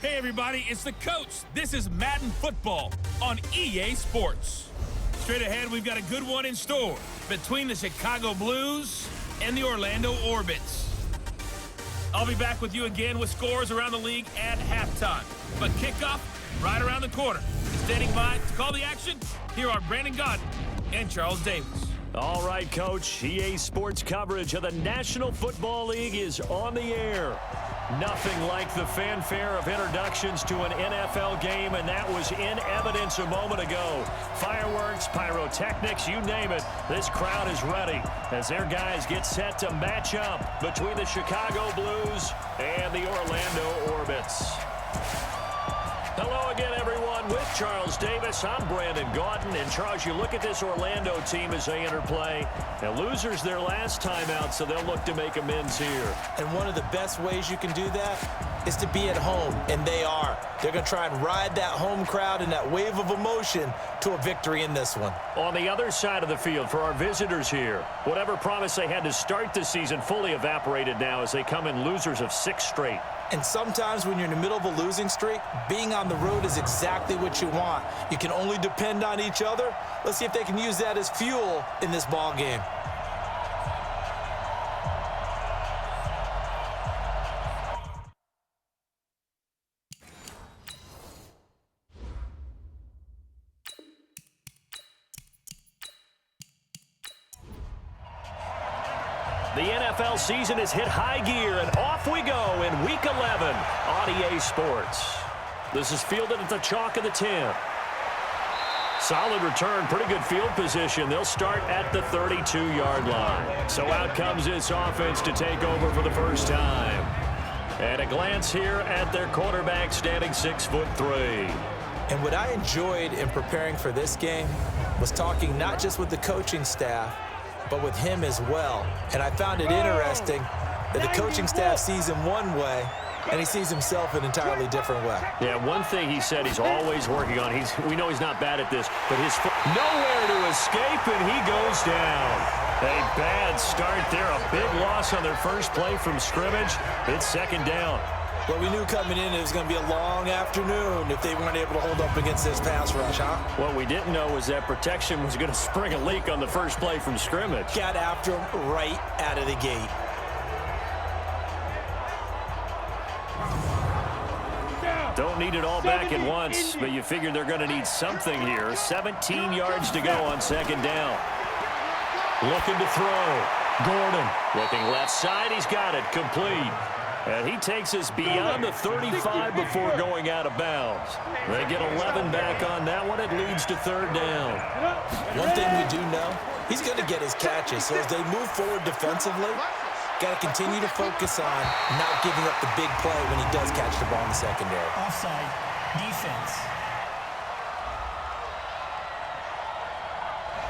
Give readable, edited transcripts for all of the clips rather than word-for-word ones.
Hey everybody, it's the coach. This is Madden Football on EA Sports. Straight ahead, we've got a good one in store between the Chicago Blues and the Orlando Orbits. I'll be back with you again with scores around the league at halftime. But kickoff right around the corner. Standing by to call the action, here are Brandon Godden and Charles Davis. All right, Coach. EA Sports coverage of the National Football League is on the air. Nothing like the fanfare of introductions to an NFL game, and that was in evidence a moment ago. Fireworks, pyrotechnics, you name it. This crowd is ready as their guys get set to match up between the Chicago Blues and the Orlando Orbits. Hello again, everyone. With Charles Davis, I'm Brandon Godden. And Charles, you look at this Orlando team as they enter play. Now, losers their last time out, so they'll look to make amends here. And one of the best ways you can do that is to be at home, and they are. They're going to try and ride that home crowd and that wave of emotion to a victory in this one. On the other side of the field for our visitors here, whatever promise they had to start the season fully evaporated now as they come in losers of 6 straight. And sometimes when you're in the middle of a losing streak, being on the road is exactly what you want. You can only depend on each other. Let's see if they can use that as fuel in this ball game. The NFL season has hit high gear, and off we go in Week 11 on EA Sports. This is fielded at the chalk of the 10. Solid return, pretty good field position. They'll start at the 32-yard line. So out comes this offense to take over for the first time. And a glance here at their quarterback standing 6'3". And what I enjoyed in preparing for this game was talking not just with the coaching staff, but with him as well. And I found it interesting that the coaching staff sees him one way, and he sees himself an entirely different way. Yeah, one thing he said he's always working on. We know he's not bad at this, but his foot nowhere to escape, and he goes down. A bad start there, a big loss on their first play from scrimmage. It's second down. Well, we knew coming in it was going to be a long afternoon if they weren't able to hold up against this pass rush, huh? What we didn't know was that protection was going to spring a leak on the first play from scrimmage. Got after him right out of the gate. Don't need it all back at once, but you figure they're going to need something here. 17 yards to go on second down. Looking to throw. Gordon looking left side. He's got it. Complete. And he takes us beyond the 35 before going out of bounds. They get 11 back on that one. It leads to third down. One thing we do know, he's going to get his catches. So as they move forward defensively, got to continue to focus on not giving up the big play when he does catch the ball in the secondary. Offside, defense.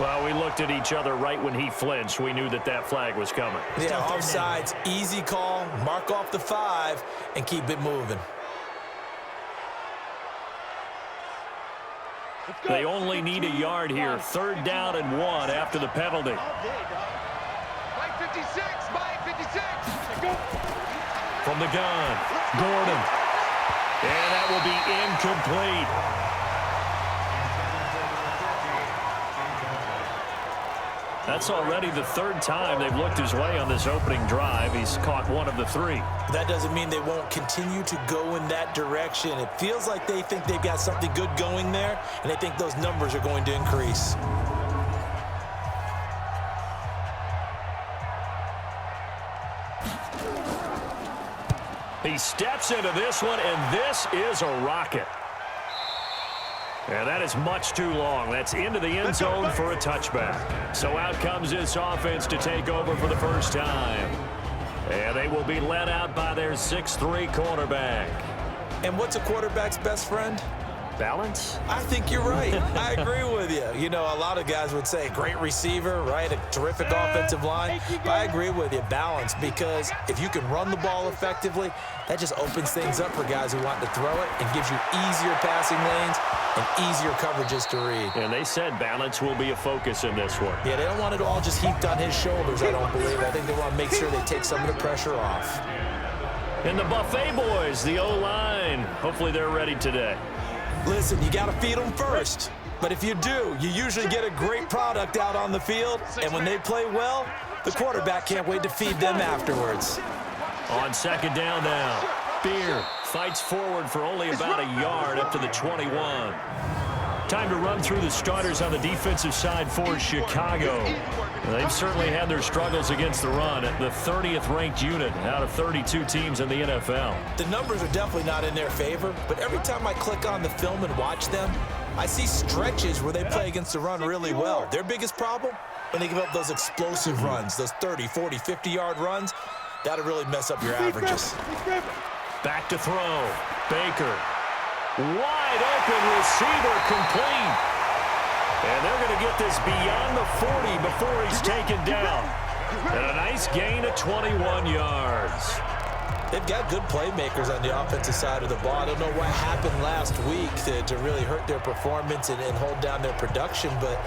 Well, we looked at each other right when he flinched. We knew that that flag was coming. Yeah, offsides, easy call, mark off the 5, and keep it moving. They only need a yard here. Third down and 1 after the penalty. Mike 56, Mike 56. From the gun, Gordon. And that will be incomplete. That's already the third time they've looked his way on this opening drive. He's caught one of the 3. That doesn't mean they won't continue to go in that direction. It feels like they think they've got something good going there, and they think those numbers are going to increase. He steps into this one, and this is a rocket. And that is much too long. That's into the end zone for a touchback. So out comes this offense to take over for the first time. And they will be led out by their 6'3" quarterback. And what's a quarterback's best friend? Balance? I think you're right. I agree with you. You know, a lot of guys would say great receiver, right? A terrific offensive line. But I agree with you, balance, because if you can run the ball effectively, that just opens things up for guys who want to throw it and gives you easier passing lanes and easier coverages to read. And they said balance will be a focus in this one. Yeah, they don't want it all just heaped on his shoulders, I don't believe. I think they want to make sure they take some of the pressure off. And the Buffet boys, the O-line, hopefully they're ready today. Listen, you got to feed them first. But if you do, you usually get a great product out on the field. And when they play well, the quarterback can't wait to feed them afterwards. On second down now, Beer fights forward for only about a yard up to the 21. Time to run through the starters on the defensive side for Chicago. They've certainly had their struggles against the run at the 30th ranked unit out of 32 teams in the NFL. The numbers are definitely not in their favor, but every time I click on the film and watch them, I see stretches where they play against the run really well. Their biggest problem? When they give up those explosive runs, those 30, 40, 50-yard runs, that'll really mess up your averages. Back to throw. Baker. Wide open receiver complete. And they're going to get this beyond the 40 before he's taken down. And a nice gain of 21 yards. They've got good playmakers on the offensive side of the ball. I don't know what happened last week to really hurt their performance and hold down their production, but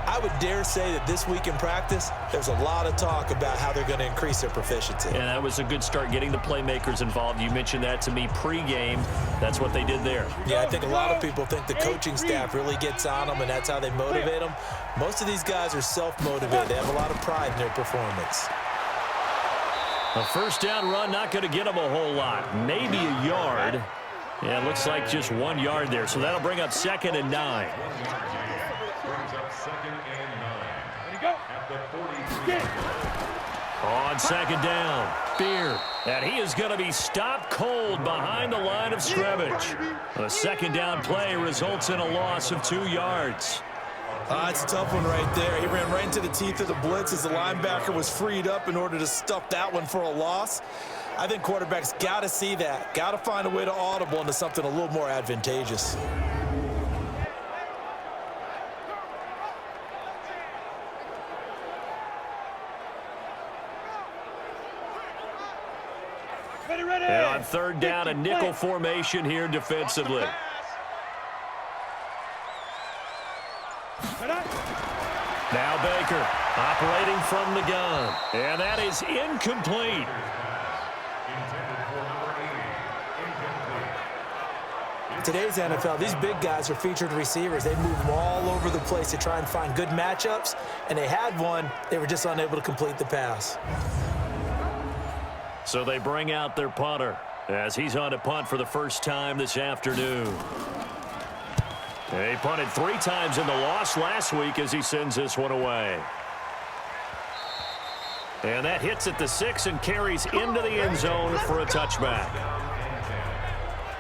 I would dare say that this week in practice, there's a lot of talk about how they're going to increase their proficiency. And that was a good start, getting the playmakers involved. You mentioned that to me pregame. That's what they did there. Yeah, I think a lot of people think the coaching staff really gets on them, and that's how they motivate them. Most of these guys are self-motivated. They have a lot of pride in their performance. A first down run, not going to get them a whole lot. Maybe a yard. Yeah, it looks like just 1 yard there. So that'll bring up 2nd and 9. On second down, Beer. And he is going to be stopped cold behind the line of scrimmage. A second down play results in a loss of 2 yards. It's a tough one right there. He ran right into the teeth of the blitz as the linebacker was freed up in order to stuff that one for a loss. I think quarterbacks got to see that. Got to find a way to audible into something a little more advantageous. And on third down, a nickel formation here defensively. Now Baker operating from the gun. And that is incomplete. Today's NFL, these big guys are featured receivers. They move them all over the place to try and find good matchups. And they had one. They were just unable to complete the pass. So they bring out their punter as he's on to punt for the first time this afternoon. He punted 3 times in the loss last week as he sends this one away. And that hits at the 6 and carries into the end zone for a touchback.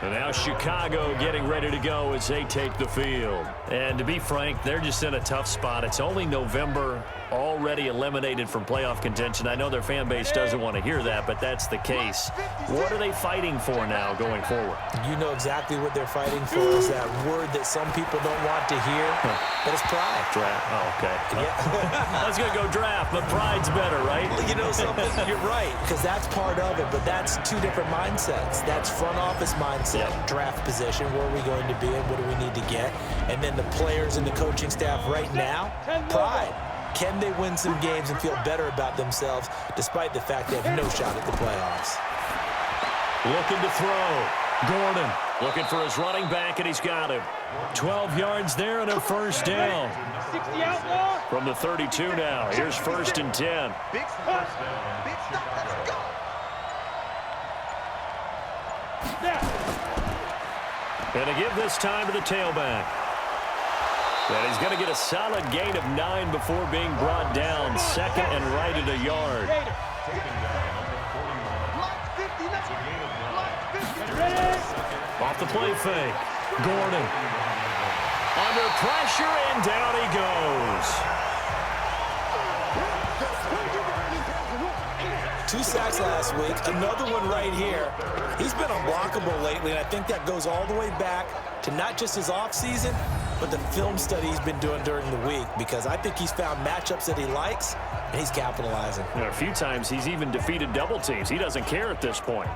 And now Chicago getting ready to go as they take the field. And to be frank, they're just in a tough spot. It's only November, already eliminated from playoff contention. I know their fan base doesn't want to hear that, but that's the case. What are they fighting for now going forward? You know exactly what they're fighting for. Is that word that some people don't want to hear, but it's pride. Draft. Oh, okay. Yeah. I was going to go draft, but pride's better, right? You know something? You're right, because that's part of it, but that's 2 different mindsets. That's front office mindset, draft position, where are we going to be and what do we need to get? And then the players and the coaching staff right now, pride. Can they win some games and feel better about themselves despite the fact they have no shot at the playoffs? Looking to throw. Gordon looking for his running back, and he's got him. 12 yards there and a first down. From the 32 now. Here's 1st and 10. Big stop. Big stop. Let's go. And to give this time to the tailback. And he's going to get a solid gain of 9 before being brought down. 2nd and right at a yard. Off the play fake. Gordon. Under pressure, and down he goes. 2 sacks last week, another one right here. He's been unblockable lately, and I think that goes all the way back to not just his offseason, but the film study he's been doing during the week, because I think he's found matchups that he likes, and he's capitalizing. A few times he's even defeated double teams. He doesn't care at this point.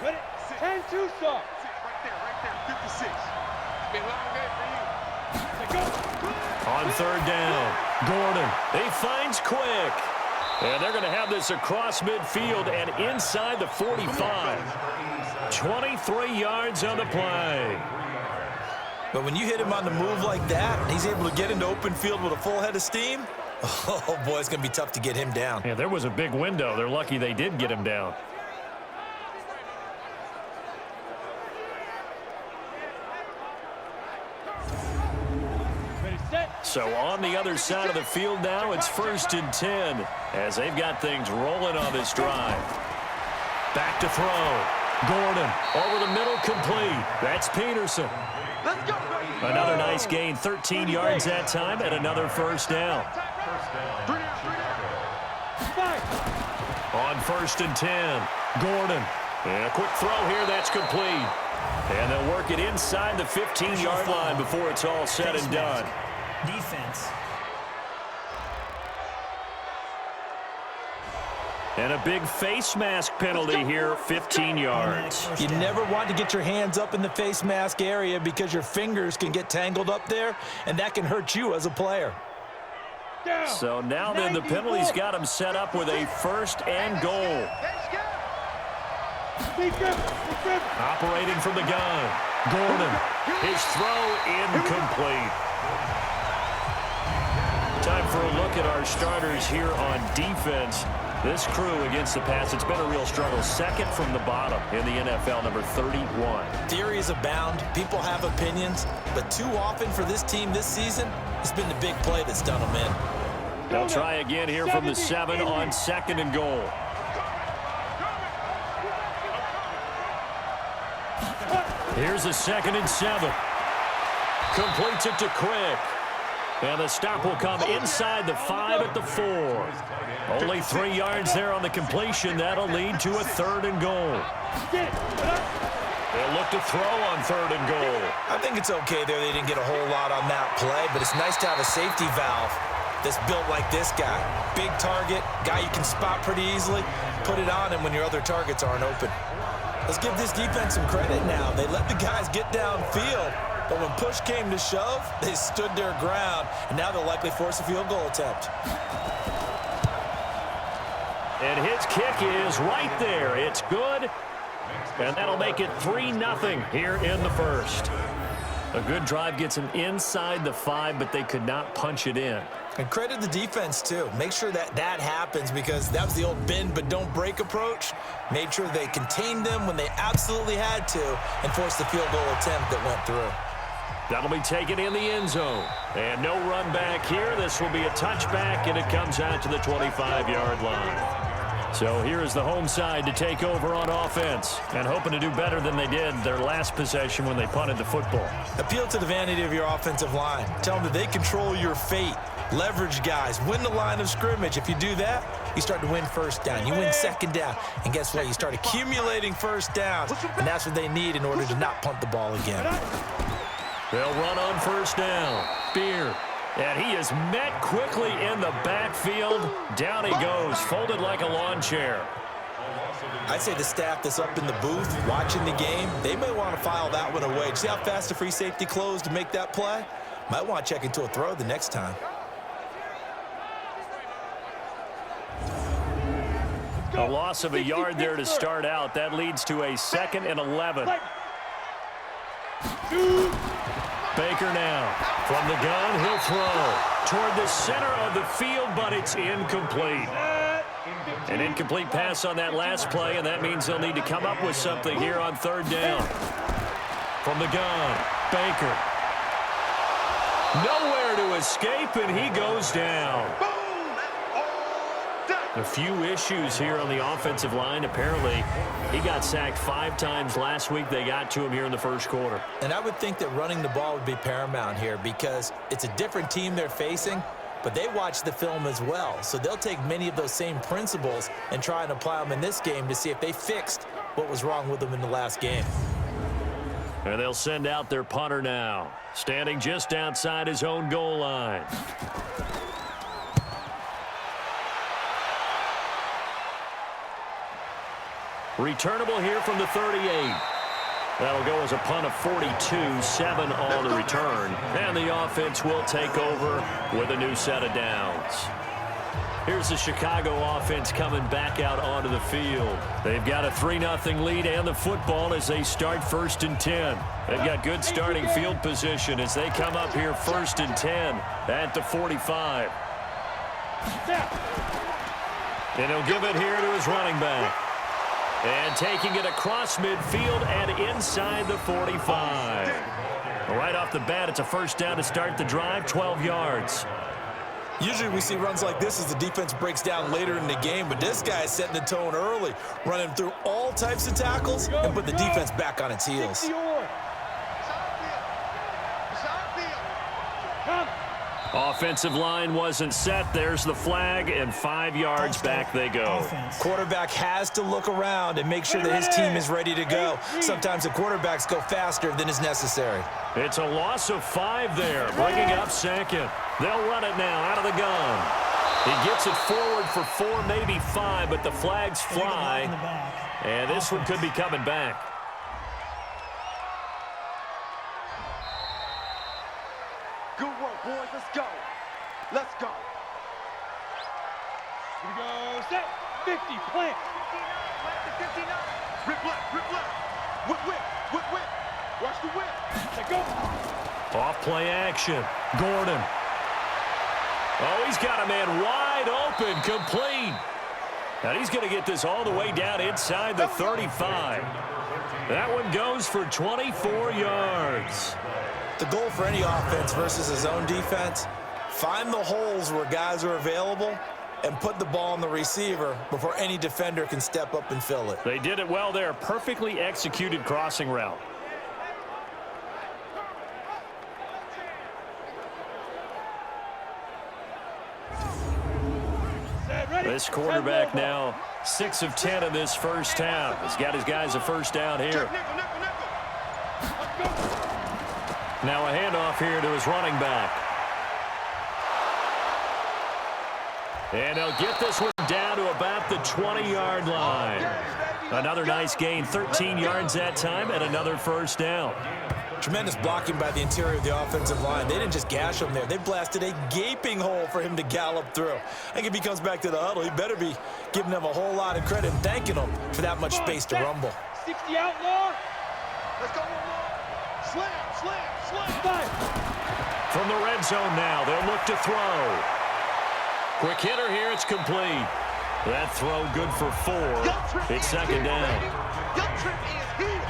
Ready? 10-2 start. Right there. 56. Been a long day for you. On third down, Gordon. He finds Quick. And they're going to have this across midfield and inside the 45. 23 yards on the play. But when you hit him on the move like that, and he's able to get into open field with a full head of steam, oh, boy, it's going to be tough to get him down. Yeah, there was a big window. They're lucky they did get him down. So on the other side of the field now, it's 1st and 10 as they've got things rolling on this drive. Back to throw. Gordon over the middle, complete. That's Peterson. Let's go. Another nice gain, 13 yards that time, and another first down. On 1st and 10, Gordon. And a quick throw here, that's complete. And they'll work it inside the 15-yard line before it's all said and done. Defense. And a big face mask penalty here, 15 yards. You never want to get your hands up in the face mask area because your fingers can get tangled up there, and that can hurt you as a player. So now then the penalty's got him set up with a 1st and goal. Operating from the gun. Gordon. His throw incomplete. Time for a look at our starters here on defense. This crew against the pass, it's been a real struggle. 2nd from the bottom in the NFL, number 31. Theories abound. People have opinions. But too often for this team this season, it's been the big play that's done them in. They'll try again here from the 7 on 2nd and goal. Here's a 2nd and 7. Completes it to Quick. And the stop will come inside the 5 at the 4. Only 3 yards there on the completion. That'll lead to a 3rd and goal. They'll look to throw on 3rd and goal. I think it's okay there. They didn't get a whole lot on that play, but it's nice to have a safety valve that's built like this guy. Big target, guy you can spot pretty easily. Put it on him when your other targets aren't open. Let's give this defense some credit now. They let the guys get downfield, but when push came to shove, they stood their ground, and now they'll likely force a field goal attempt. And his kick is right there. It's good, and that'll make it 3-0 here in the 1st. A good drive gets them inside the 5, but they could not punch it in. And credit the defense, too. Make sure that that happens because that was the old bend but don't break approach. Made sure they contained them when they absolutely had to and forced the field goal attempt that went through. That'll be taken in the end zone. And no run back here. This will be a touchback, and it comes out to the 25-yard line. So here is the home side to take over on offense and hoping to do better than they did their last possession when they punted the football. Appeal to the vanity of your offensive line. Tell them that they control your fate. Leverage guys. Win the line of scrimmage. If you do that, you start to win 1st down. You win 2nd down. And guess what? You start accumulating 1st downs. And that's what they need in order to not punt the ball again. They'll run on 1st down. Beard. And he is met quickly in the backfield. Down he goes, folded like a lawn chair. I'd say the staff that's up in the booth watching the game, they may want to file that one away. See how fast the free safety closed to make that play? Might want to check into a throw the next time. A loss of a yard there to start out. That leads to a 2nd and 11. Baker now. From the gun, he'll throw toward the center of the field, but it's incomplete. An incomplete pass on that last play, and that means they'll need to come up with something here on 3rd down. From the gun, Baker. Nowhere to escape, and he goes down. A few issues here on the offensive line. Apparently, he got sacked 5 times last week. They got to him here in the 1st quarter. And I would think that running the ball would be paramount here because it's a different team they're facing, but they watch the film as well. So they'll take many of those same principles and try and apply them in this game to see if they fixed what was wrong with them in the last game. And they'll send out their punter now, standing just outside his own goal line. Returnable here from the 38. That'll go as a punt of 42, 7 on the return. And the offense will take over with a new set of downs. Here's the Chicago offense coming back out onto the field. They've got a 3-0 lead and the football as they start 1st and 10. They've got good starting field position as they come up here 1st and 10 at the 45. And he'll give it here to his running back. And taking it across midfield and inside the 45. Right off the bat, it's a 1st down to start the drive, 12 yards. Usually we see runs like this as the defense breaks down later in the game, but this guy is setting the tone early, running through all types of tackles and put the defense back on its heels. Offensive line wasn't set. There's the flag, and 5 yards back they go. Quarterback has to look around and make sure that his team is ready to go. Sometimes the quarterbacks go faster than is necessary. It's a loss of 5 there, bringing up 2nd. They'll run it now out of the gun. He gets it forward for 4, maybe 5, but the flags fly, and this one could be coming back. Good work, boys. Let's go. Let's go. Here we go. Set. 50. Plant. 59. Rip left. Rip left. Whip, whip. Whip, whip. Watch the whip. Let go. Off play action. Gordon. Oh, he's got a man wide open. Complete. And he's going to get this all the way down inside the 35. That one goes for 24 yards. The goal for any offense versus his own defense, find the holes where guys are available and put the ball on the receiver before any defender can step up and fill it. They did it well there. Perfectly executed crossing route. This quarterback now 6 of 10 in this 1st half. He's got his guys a 1st down here. Now a handoff here to his running back. And they'll get this one down to about the 20-yard line. Another nice gain, 13 yards that time, and another 1st down. Tremendous blocking by the interior of the offensive line. They didn't just gash him there. They blasted a gaping hole for him to gallop through. I think if he comes back to the huddle, he better be giving them a whole lot of credit and thanking them for that much space to rumble. 60 outlaw. Let's go. Slam, slam, slam. From the red zone now, they'll look to throw. Quick hitter here, it's complete. That throw good for 4. It's 2nd down. Your trip is here.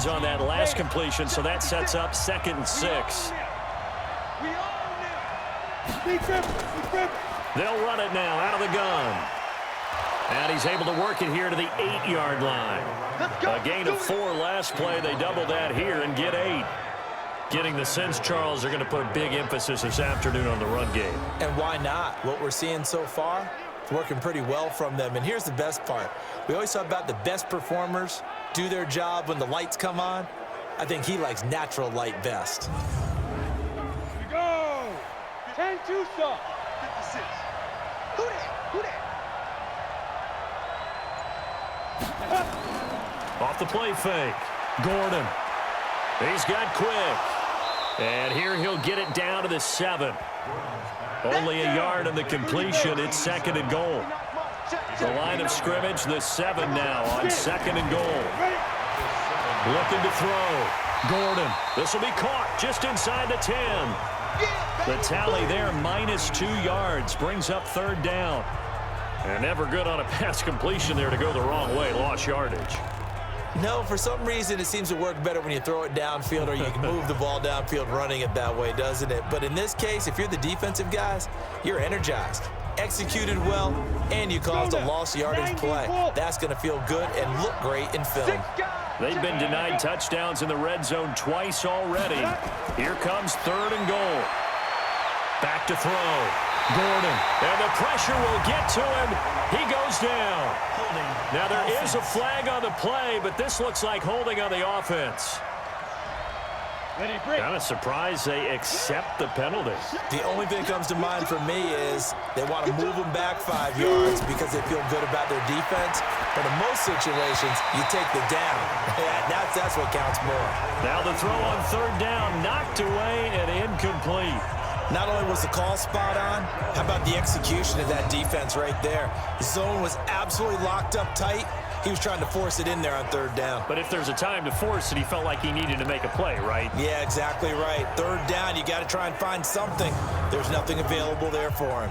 On that last completion, so that sets up 2nd and 6. They'll run it now out of the gun. And he's able to work it here to the 8-yard line. A gain of 4 last play. They double that here and get 8. Getting the sense, Charles, they're going to put a big emphasis this afternoon on the run game. And why not? What we're seeing so far, it's working pretty well from them. And here's the best part. We always talk about the best performers do their job when the lights come on. I think he likes natural light best. Here we go. 10-2 stop. 56. Who that? Off the play fake. Gordon. He's got quick. And here he'll get it down to the 7. Only a yard on the completion. It's 2nd and goal. The line of scrimmage, the 7 now on 2nd and goal. Looking to throw. Gordon. This will be caught just inside the 10. The tally there, -2 yards, brings up 3rd down. And never good on a pass completion there to go the wrong way. Lost yardage. No, for some reason, it seems to work better when you throw it downfield or you can move the ball downfield running it that way, doesn't it? But in this case, if you're the defensive guys, you're energized, executed well, and you caused a lost yardage play. That's going to feel good and look great in film. They've been denied touchdowns in the red zone twice already. Here comes 3rd and goal. Back to throw. Gordon, and the pressure will get to him. He goes down. Holding. Now there Offense. is a flag on the play, but this looks like holding on the offense. Kind of surprised they accept the penalty. The only thing that comes to mind for me is they want to move them back 5 yards because they feel good about their defense. But in most situations, you take the down. That's what counts more. Now the throw on third down, knocked away and incomplete. Not only was the call spot on, how about the execution of that defense right there? The zone was absolutely locked up tight. He was trying to force it in there on third down. But if there's a time to force it, he felt like he needed to make a play, right? Yeah, exactly right. Third down, you got to try and find something. There's nothing available there for him.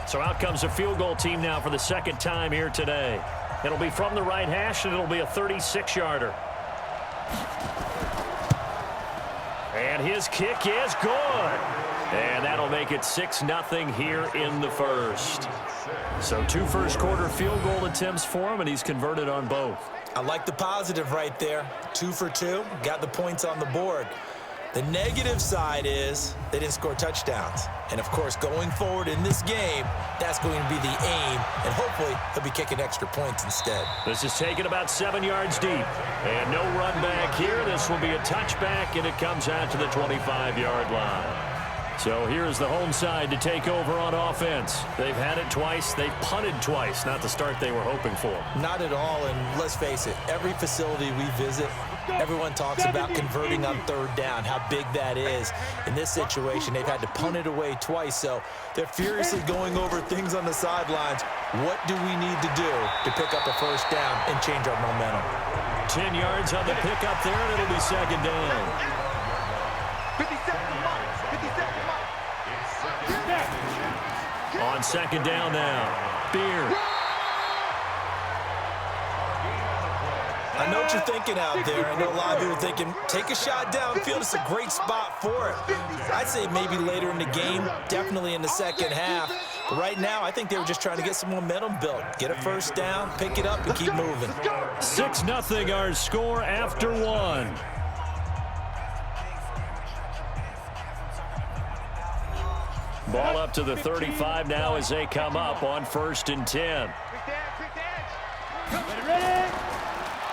So out comes a field goal team now for the second time here today. It'll be from the right hash, and it'll be a 36-yarder. And his kick is good. And that'll make it 6-0 here in the first. So 2 first-quarter field goal attempts for him, and he's converted on both. I like the positive right there. 2 for 2, got the points on the board. The negative side is they didn't score touchdowns. And, of course, going forward in this game, that's going to be the aim, and hopefully he'll be kicking extra points instead. This is taken about 7 yards deep. And no run back here. This will be a touchback, and it comes out to the 25-yard line. So here's the home side to take over on offense. They've had it twice. They've punted twice. Not the start they were hoping for. Not at all, and let's face it, every facility we visit, everyone talks about converting on third down, how big that is. In this situation, they've had to punt it away twice, so they're furiously going over things on the sidelines. What do we need to do to pick up a first down and change our momentum? 10 yards on the pickup there, and it'll be second down. 50 seconds, Mike. 50 seconds, Mike. On second down now, Beard. I know what you're thinking out there. I know a lot of people are thinking, take a shot downfield. It's a great spot for it. I'd say maybe later in the game, definitely in the second half. But right now, I think they were just trying to get some momentum built. Get a first down, pick it up, and keep moving. 6-0 our score after 1. Ball up to the 35 now as they come up on 1st and 10.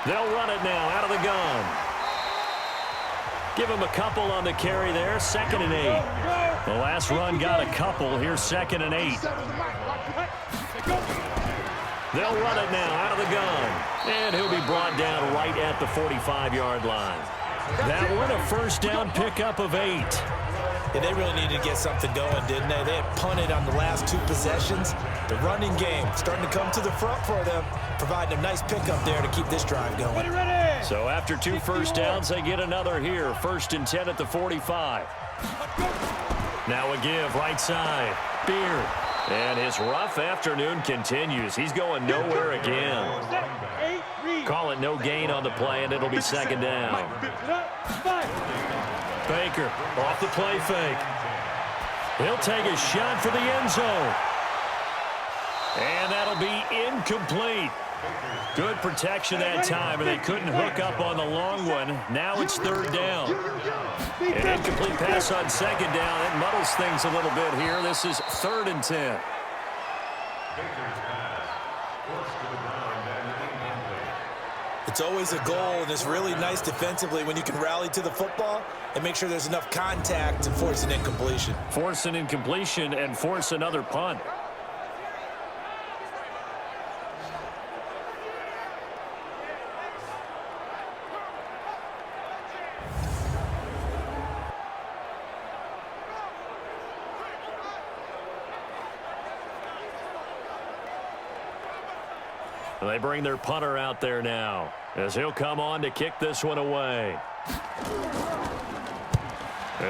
They'll run it now out of the gun. Give him a couple on the carry there. 2nd and 8. The last run got a couple. Here's 2nd and 8. They'll run it now out of the gun. And he'll be brought down right at the 45-yard line. That one a first down pickup of 8. Yeah, they really needed to get something going, didn't they? They had punted on the last 2 possessions. The running game starting to come to the front for them, providing a nice pickup there to keep this drive going. So after 2 first downs, they get another here. 1st and 10 at the 45. Now a give right side. Beard. And his rough afternoon continues. He's going nowhere again. Call it no gain on the play, and it'll be second down. Baker off the play fake. He'll take a shot for the end zone. And that'll be incomplete. Good protection that time, and they couldn't hook up on the long one. Now it's third down. An incomplete pass on second down. It muddles things a little bit here. This is 3rd and 10. It's always a goal, and it's really nice defensively when you can rally to the football and make sure there's enough contact to force an incompletion. Force an incompletion and force another punt. They bring their punter out there now as he'll come on to kick this one away.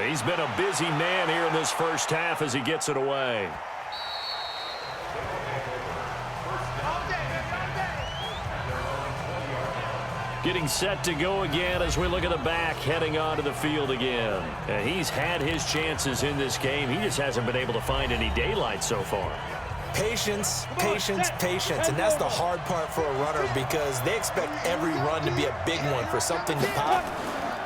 He's been a busy man here in this first half as he gets it away. Getting set to go again as we look at the back heading onto the field again. And he's had his chances in this game. He just hasn't been able to find any daylight so far. Patience, patience, patience. And that's the hard part for a runner because they expect every run to be a big one for something to pop.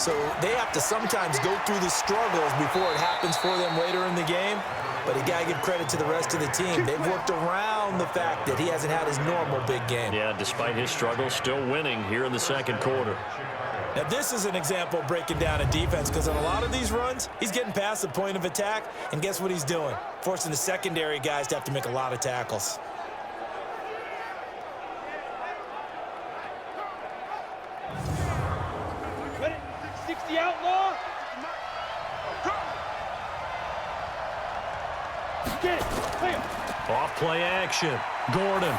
So they have to sometimes go through the struggles before it happens for them later in the game. But you got to give credit to the rest of the team. They've worked around the fact that he hasn't had his normal big game. Yeah, despite his struggles, still winning here in the second quarter. Now, this is an example of breaking down a defense because on a lot of these runs, he's getting past the point of attack, and guess what he's doing? Forcing the secondary guys to have to make a lot of tackles. Ready? 60 outlaw. Get it. Clear. Off play action. Gordon.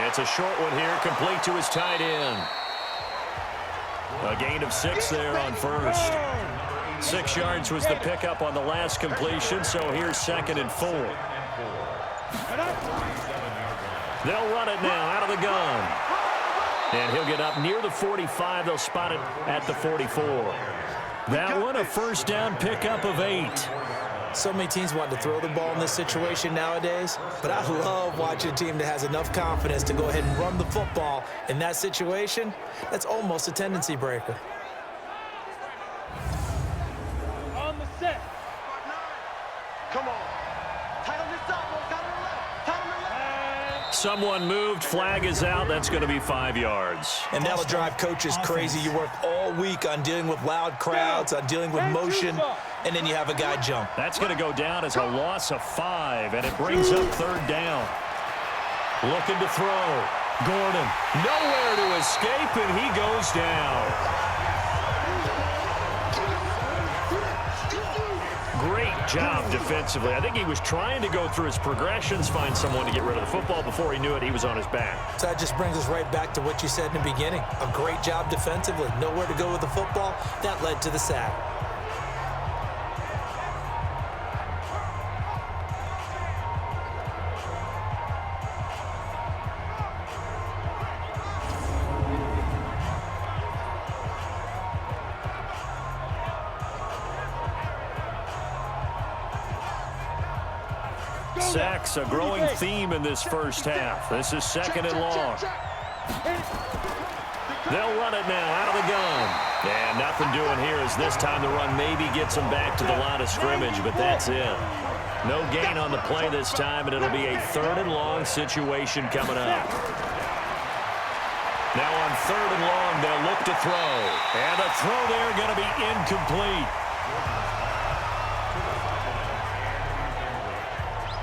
It's a short one here, complete to his tight end. A gain of 6 there on first. 6 yards was the pickup on the last completion, so here's 2nd and 4. They'll run it now out of the gun. And he'll get up near the 45. They'll spot it at the 44. That one, a first down pickup of 8. So many teams want to throw the ball in this situation nowadays, but I love watching a team that has enough confidence to go ahead and run the football in that situation. That's almost a tendency breaker. On the set. Come on. Someone moved. Flag is out. That's going to be 5 yards. And that'll drive coaches crazy. You work all week on dealing with loud crowds, on dealing with motion, and then you have a guy jump. That's going to go down as a loss of 5, and it brings up 3rd down. Looking to throw. Gordon, nowhere to escape, and he goes down. Great job defensively. I think he was trying to go through his progressions, find someone to get rid of the football. Before he knew it, he was on his back. So that just brings us right back to what you said in the beginning. A great job defensively. Nowhere to go with the football. That led to the sack. Sacks, a growing theme in this first half. This is 2nd and long. They'll run it now out of the gun. And nothing doing here as this time the run maybe gets them back to the line of scrimmage, but that's it. No gain on the play this time, and it'll be a 3rd and long situation coming up. Now on 3rd and long, they'll look to throw. And the throw there going to be incomplete.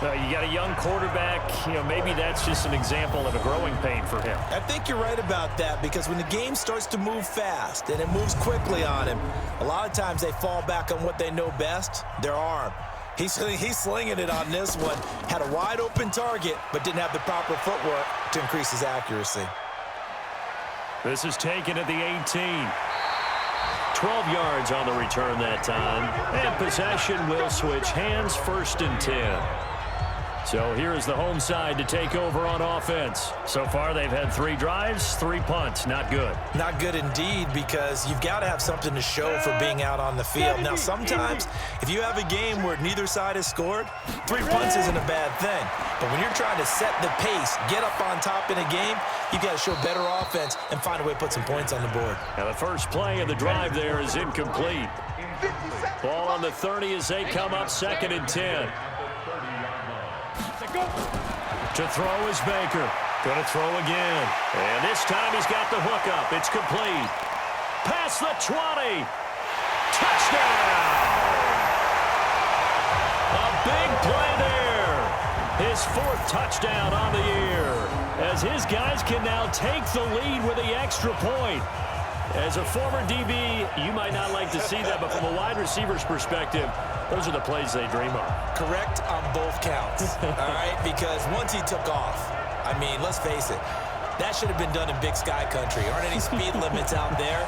You got a young quarterback, maybe that's just an example of a growing pain for him. I think you're right about that because when the game starts to move fast and it moves quickly on him, a lot of times they fall back on what they know best, their arm. He's slinging it on this one. Had a wide open target, but didn't have the proper footwork to increase his accuracy. This is taken at the 18. 12 yards on the return that time. And possession will switch hands, 1st and 10. So here is the home side to take over on offense. So far, they've had 3 drives, 3 punts. Not good. Not good indeed because you've got to have something to show for being out on the field. Now, sometimes if you have a game where neither side has scored, 3 punts isn't a bad thing. But when you're trying to set the pace, get up on top in a game, you've got to show better offense and find a way to put some points on the board. Now, the first play of the drive there is incomplete. Ball on the 30 as they come up 2nd and 10. To throw is Baker. Going to throw again. And this time he's got the hook up. It's complete. Past the 20. Touchdown! A big play there. His 4th touchdown on the year. As his guys can now take the lead with the extra point. As a former DB, you might not like to see that, but from a wide receiver's perspective, those are the plays they dream of. Correct on both counts, all right? Because once he took off, I mean, let's face it, that should have been done in Big Sky country. Aren't any speed limits out there?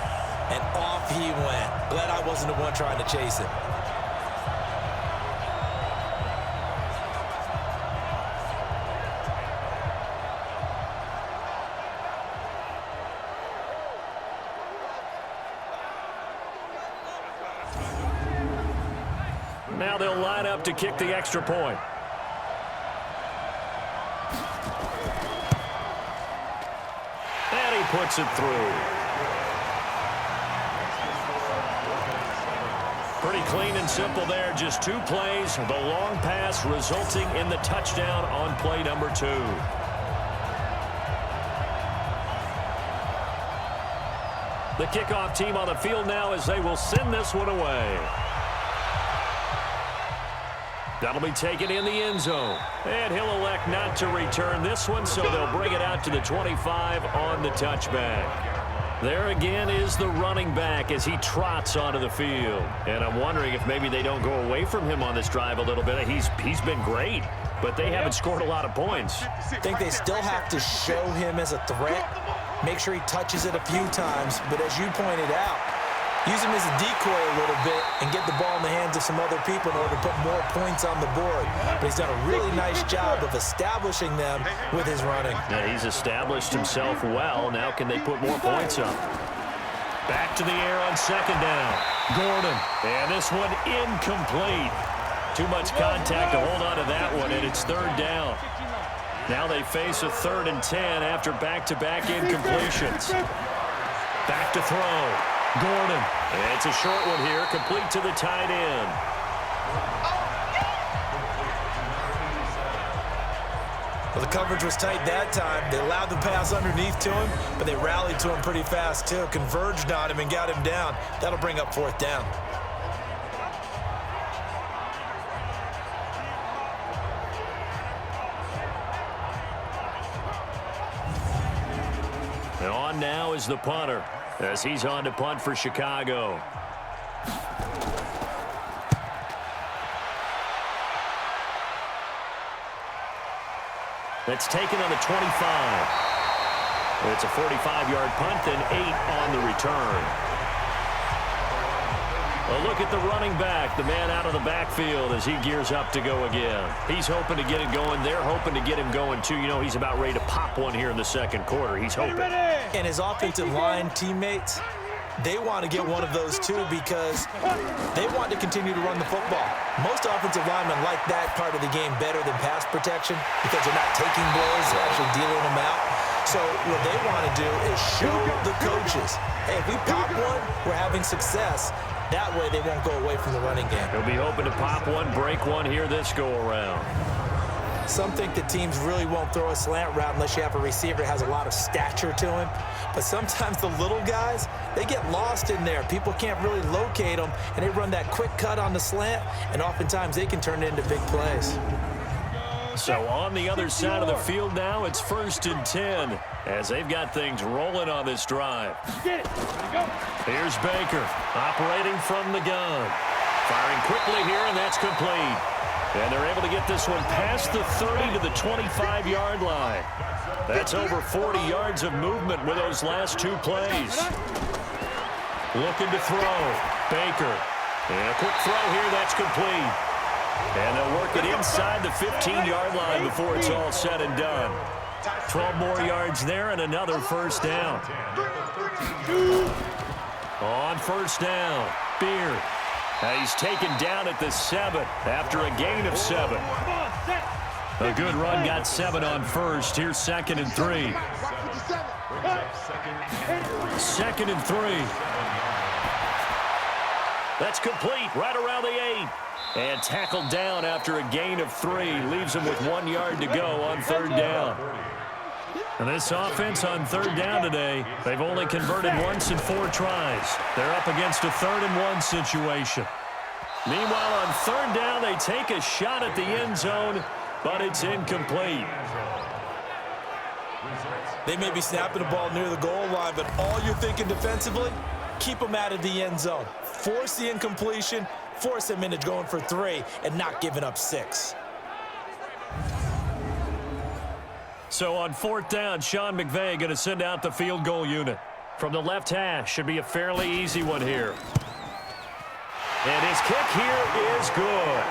And off he went. Glad I wasn't the one trying to chase him. Now they'll line up to kick the extra point. puts it through. Pretty clean and simple there. Just 2 plays. The long pass resulting in the touchdown on play number 2. The kickoff team on the field now as they will send this one away. That'll be taken in the end zone. And he'll elect not to return this one, so they'll bring it out to the 25 on the touchback. There again is the running back as he trots onto the field. And I'm wondering if maybe they don't go away from him on this drive a little bit. He's been great, but they haven't scored a lot of points. I think they still have to show him as a threat. Make sure he touches it a few times. But as you pointed out, use him as a decoy a little bit and get the ball in the hands of some other people in order to put more points on the board. But he's done a really nice job of establishing them with his running. Yeah, he's established himself well. Now can they put more points up? Back to the air on second down. Gordon. And this one incomplete. Too much contact to hold on to that one, and it's third down. Now they face a 3rd and 10 after back-to-back incompletions. Back to throw. Gordon. And it's a short one here, complete to the tight end. Well, the coverage was tight that time. They allowed the pass underneath to him, but they rallied to him pretty fast, too. Converged on him and got him down. That'll bring up 4th down. And on now is the punter as he's on to punt for Chicago. That's taken on the 25. It's a 45-yard punt, then 8 on the return. A look at the running back, the man out of the backfield as he gears up to go again. He's hoping to get it going. They're hoping to get him going, too. You know, he's about ready to pop one here in the second quarter. He's hoping. And his offensive line teammates, they want to get one of those, too, because they want to continue to run the football. Most offensive linemen like that part of the game better than pass protection because they're not taking blows, they're actually dealing them out. So what they want to do is show the coaches, hey, if we pop one, we're having success. That way they won't go away from the running game. He'll be hoping to pop one, break one here this go-around. Some think that teams really won't throw a slant route unless you have a receiver that has a lot of stature to him. But sometimes the little guys, they get lost in there. People can't really locate them, and they run that quick cut on the slant, and oftentimes they can turn it into big plays. So on the other side of the field now, it's 1st and 10 as they've got things rolling on this drive. Here's Baker operating from the gun. Firing quickly here, and that's complete. And they're able to get this one past the 30 to the 25-yard line. That's over 40 yards of movement with those last 2 plays. Looking to throw. Baker. And a quick throw here, that's complete. And they'll work it inside the 15-yard line before it's all said and done. 12 more yards there and another first down. On first down, Beard. He's taken down at the 7 after a gain of 7. A good run got 7 on first. Here's 2nd and 3. 2nd and 3. That's complete right around the 8. And tackled down after a gain of 3. Leaves him with 1 yard to go on 3rd down. And this offense on 3rd down today, they've only converted once in 4 tries. They're up against a 3rd and 1 situation. Meanwhile, on 3rd down, they take a shot at the end zone, but it's incomplete. They may be snapping the ball near the goal line, but all you're thinking defensively, keep them out of the end zone. Force the incompletion, force them into going for 3, and not giving up 6. So on 4th down, Sean McVay going to send out the field goal unit. From the left hash, should be a fairly easy one here. And his kick here is good.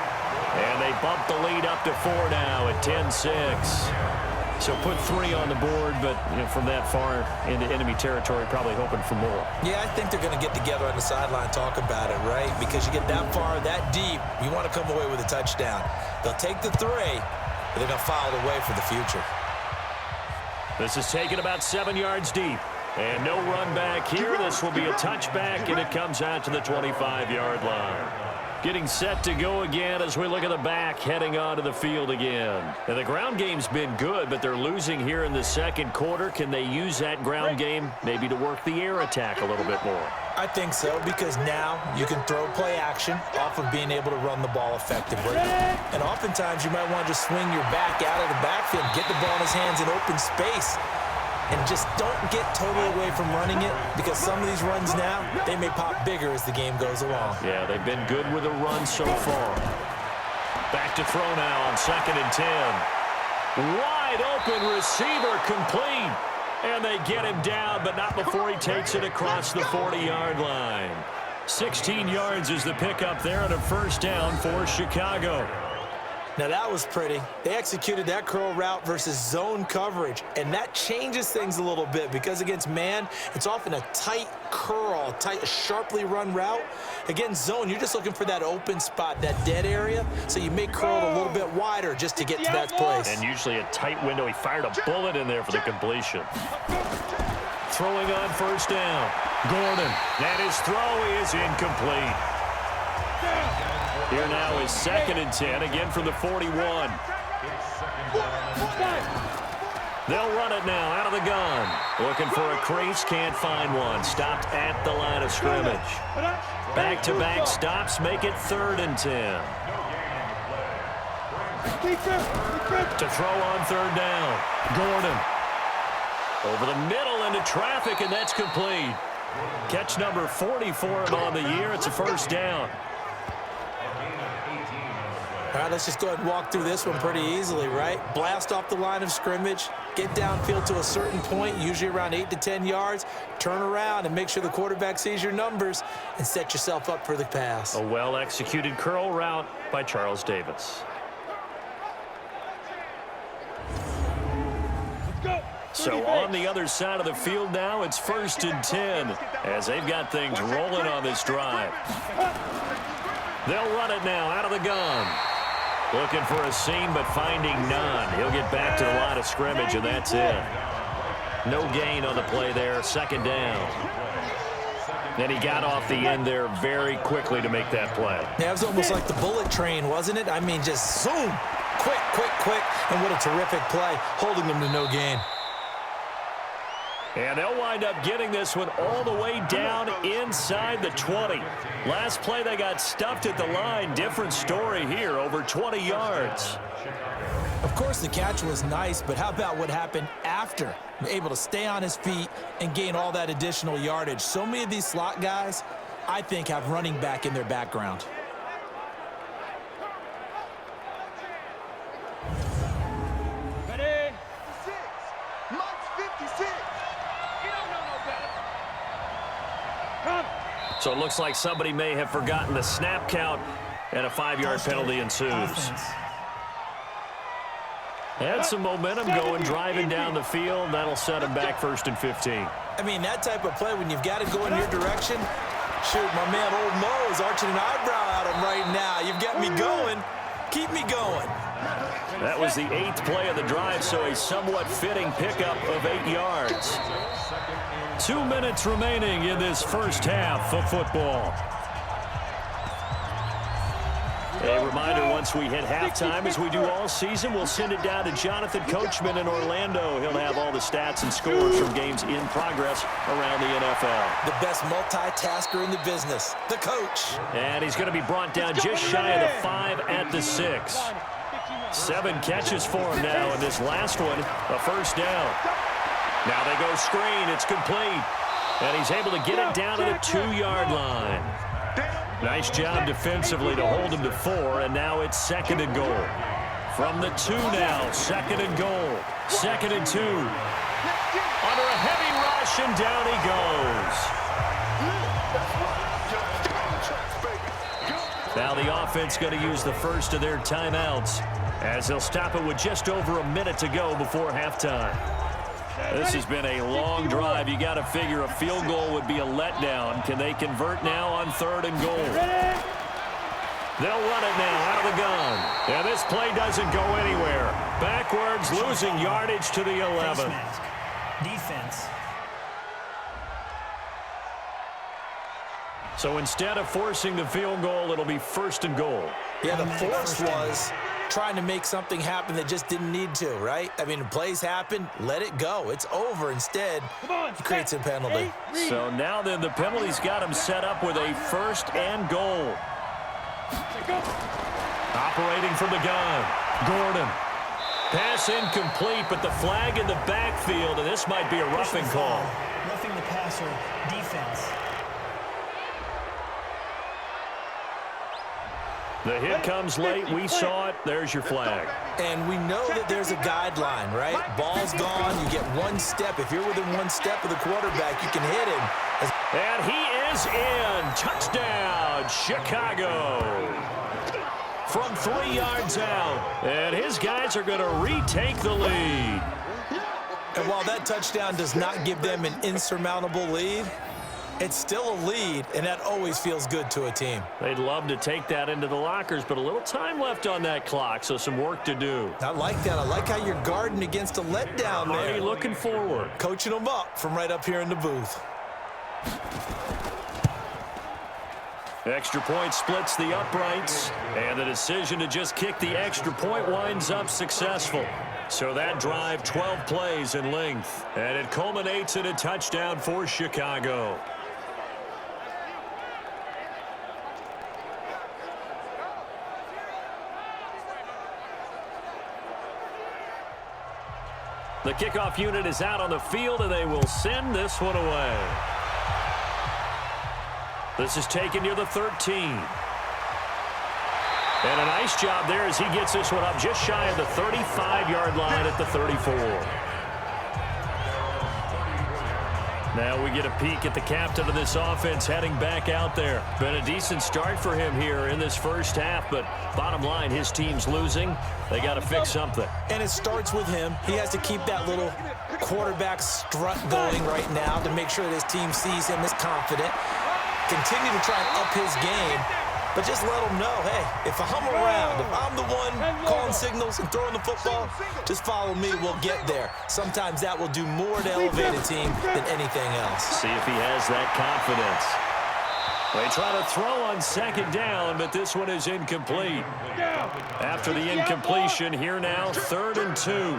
And they bump the lead up to 4 now at 10-6. So put 3 on the board, but from that far into enemy territory, probably hoping for more. Yeah, I think they're going to get together on the sideline, talk about it, right? Because you get that far, that deep, you want to come away with a touchdown. They'll take the 3, but they're going to file it away for the future. This is taken about 7 yards deep. And no run back here. This will be a touchback, and it comes out to the 25-yard line. Getting set to go again as we look at the back heading onto the field again. And the ground game's been good, but they're losing here in the second quarter. Can they use that ground game maybe to work the air attack a little bit more? I think so, because now you can throw play action off of being able to run the ball effectively. And oftentimes you might want to just swing your back out of the backfield, get the ball in his hands in open space, and just don't get totally away from running it, because some of these runs now, they may pop bigger as the game goes along. Yeah, they've been good with a run so far. Back to throw now on 2nd and 10. Wide open receiver complete. And they get him down, but not before he takes it across the 40-yard line. 16 yards is the pickup there and a first down for Chicago. Now that was pretty. They executed that curl route versus zone coverage, and that changes things a little bit, because against man, it's often a tight curl, a sharply run route. Against zone, you're just looking for that open spot, that dead area, so you make curl a little bit wider just to get to that place. And usually a tight window. He fired a bullet in there for the completion. Throwing on first down. Gordon. And his throw is incomplete. Here now is 2nd and 10, again from the 41. They'll run it now out of the gun. Looking for a crease, can't find one. Stopped at the line of scrimmage. Back-to-back stops make it 3rd and 10. To throw on 3rd down. Gordon. Over the middle into traffic, and that's complete. Catch number 40 for him on the year. It's a first down. All right, let's just go ahead and walk through this one pretty easily, right? Blast off the line of scrimmage, get downfield to a certain point, usually around 8 to 10 yards, turn around and make sure the quarterback sees your numbers and set yourself up for the pass. A well-executed curl route by Charles Davis. So on the other side of the field now, it's 1st and 10 as they've got things rolling on this drive. They'll run it now out of the gun. Looking for a seam, but finding none. He'll get back to the line of scrimmage, and that's it. No gain on the play there, 2nd down. Then he got off the end there very quickly to make that play. Yeah, it was almost like the bullet train, wasn't it? I mean, just zoom, quick, and what a terrific play, holding them to no gain. And they'll wind up getting this one all the way down inside the 20. Last play, they got stuffed at the line. Different story here, over 20 yards. Of course, the catch was nice, but how about what happened after? Able to stay on his feet and gain all that additional yardage. So many of these slot guys, I think, have running back in their background. So it looks like somebody may have forgotten the snap count, and a 5-yard penalty ensues. Had some momentum going, driving down the field. That'll set him back 1st and 15. I mean, that type of play, when you've got to go in your direction, shoot, my man Old Mo is arching an eyebrow at him right now. You've got me going. Keep me going. That was the 8th play of the drive, so a somewhat fitting pickup of 8 yards. 2 minutes remaining in this first half of football. A reminder, once we hit halftime, as we do all season, we'll send it down to Jonathan Coachman in Orlando. He'll have all the stats and scores from games in progress around the NFL. The best multitasker in the business, the coach. And he's going to be brought down just shy of the 5 at the 6. 7 catches for him now, and this last one, a first down. Now they go screen. It's complete. And he's able to get it down to the 2-yard line. Nice job defensively to hold him to 4, and now it's 2nd and goal. From the 2 now, 2nd and goal. 2nd and 2. Under a heavy rush, and down he goes. Now the offense going to use the first of their timeouts as they'll stop it with just over a minute to go before halftime. This has been a long drive. You got to figure a field goal would be a letdown. Can they convert now on 3rd and goal? They'll run it now out of the gun. And this play doesn't go anywhere. Backwards, losing yardage to the 11. Defense. So instead of forcing the field goal, it'll be 1st and goal. Yeah, the force was trying to make something happen that just didn't need to, right? I mean, plays happen, let it go. It's over. Instead, he creates a penalty. So now then the penalty's got him set up with a 1st and goal. Operating from the gun, Gordon. Pass incomplete, but the flag in the backfield, and this might be a roughing call. Roughing the passer, defense. The hit comes late. We saw it. There's your flag. And we know that there's a guideline, right? Ball's gone. You get 1 step. If you're within 1 step of the quarterback, you can hit him. And he is in. Touchdown, Chicago. From 3 yards out. And his guys are going to retake the lead. And while that touchdown does not give them an insurmountable lead, it's still a lead, and that always feels good to a team. They'd love to take that into the lockers, but a little time left on that clock, so some work to do. I like that. I like how you're guarding against a letdown there. Already looking forward. Coaching them up from right up here in the booth. Extra point splits the uprights, and the decision to just kick the extra point winds up successful. So that drive, 12 plays in length, and it culminates in a touchdown for Chicago. The kickoff unit is out on the field, and they will send this one away. This is taken near the 13. And a nice job there as he gets this one up just shy of the 35-yard line at the 34. Now we get a peek at the captain of this offense heading back out there. Been a decent start for him here in this first half, but bottom line, his team's losing. They got to fix something. And it starts with him. He has to keep that little quarterback strut going right now to make sure that his team sees him as confident. Continue to try and up his game, but just let him know, hey, if I'm around, if I'm the one calling signals and throwing the football, just follow me, we'll get there. Sometimes that will do more to elevate a team than anything else. See if he has that confidence. They try to throw on 2nd down, but this one is incomplete. After the incompletion, here now, 3rd and 2.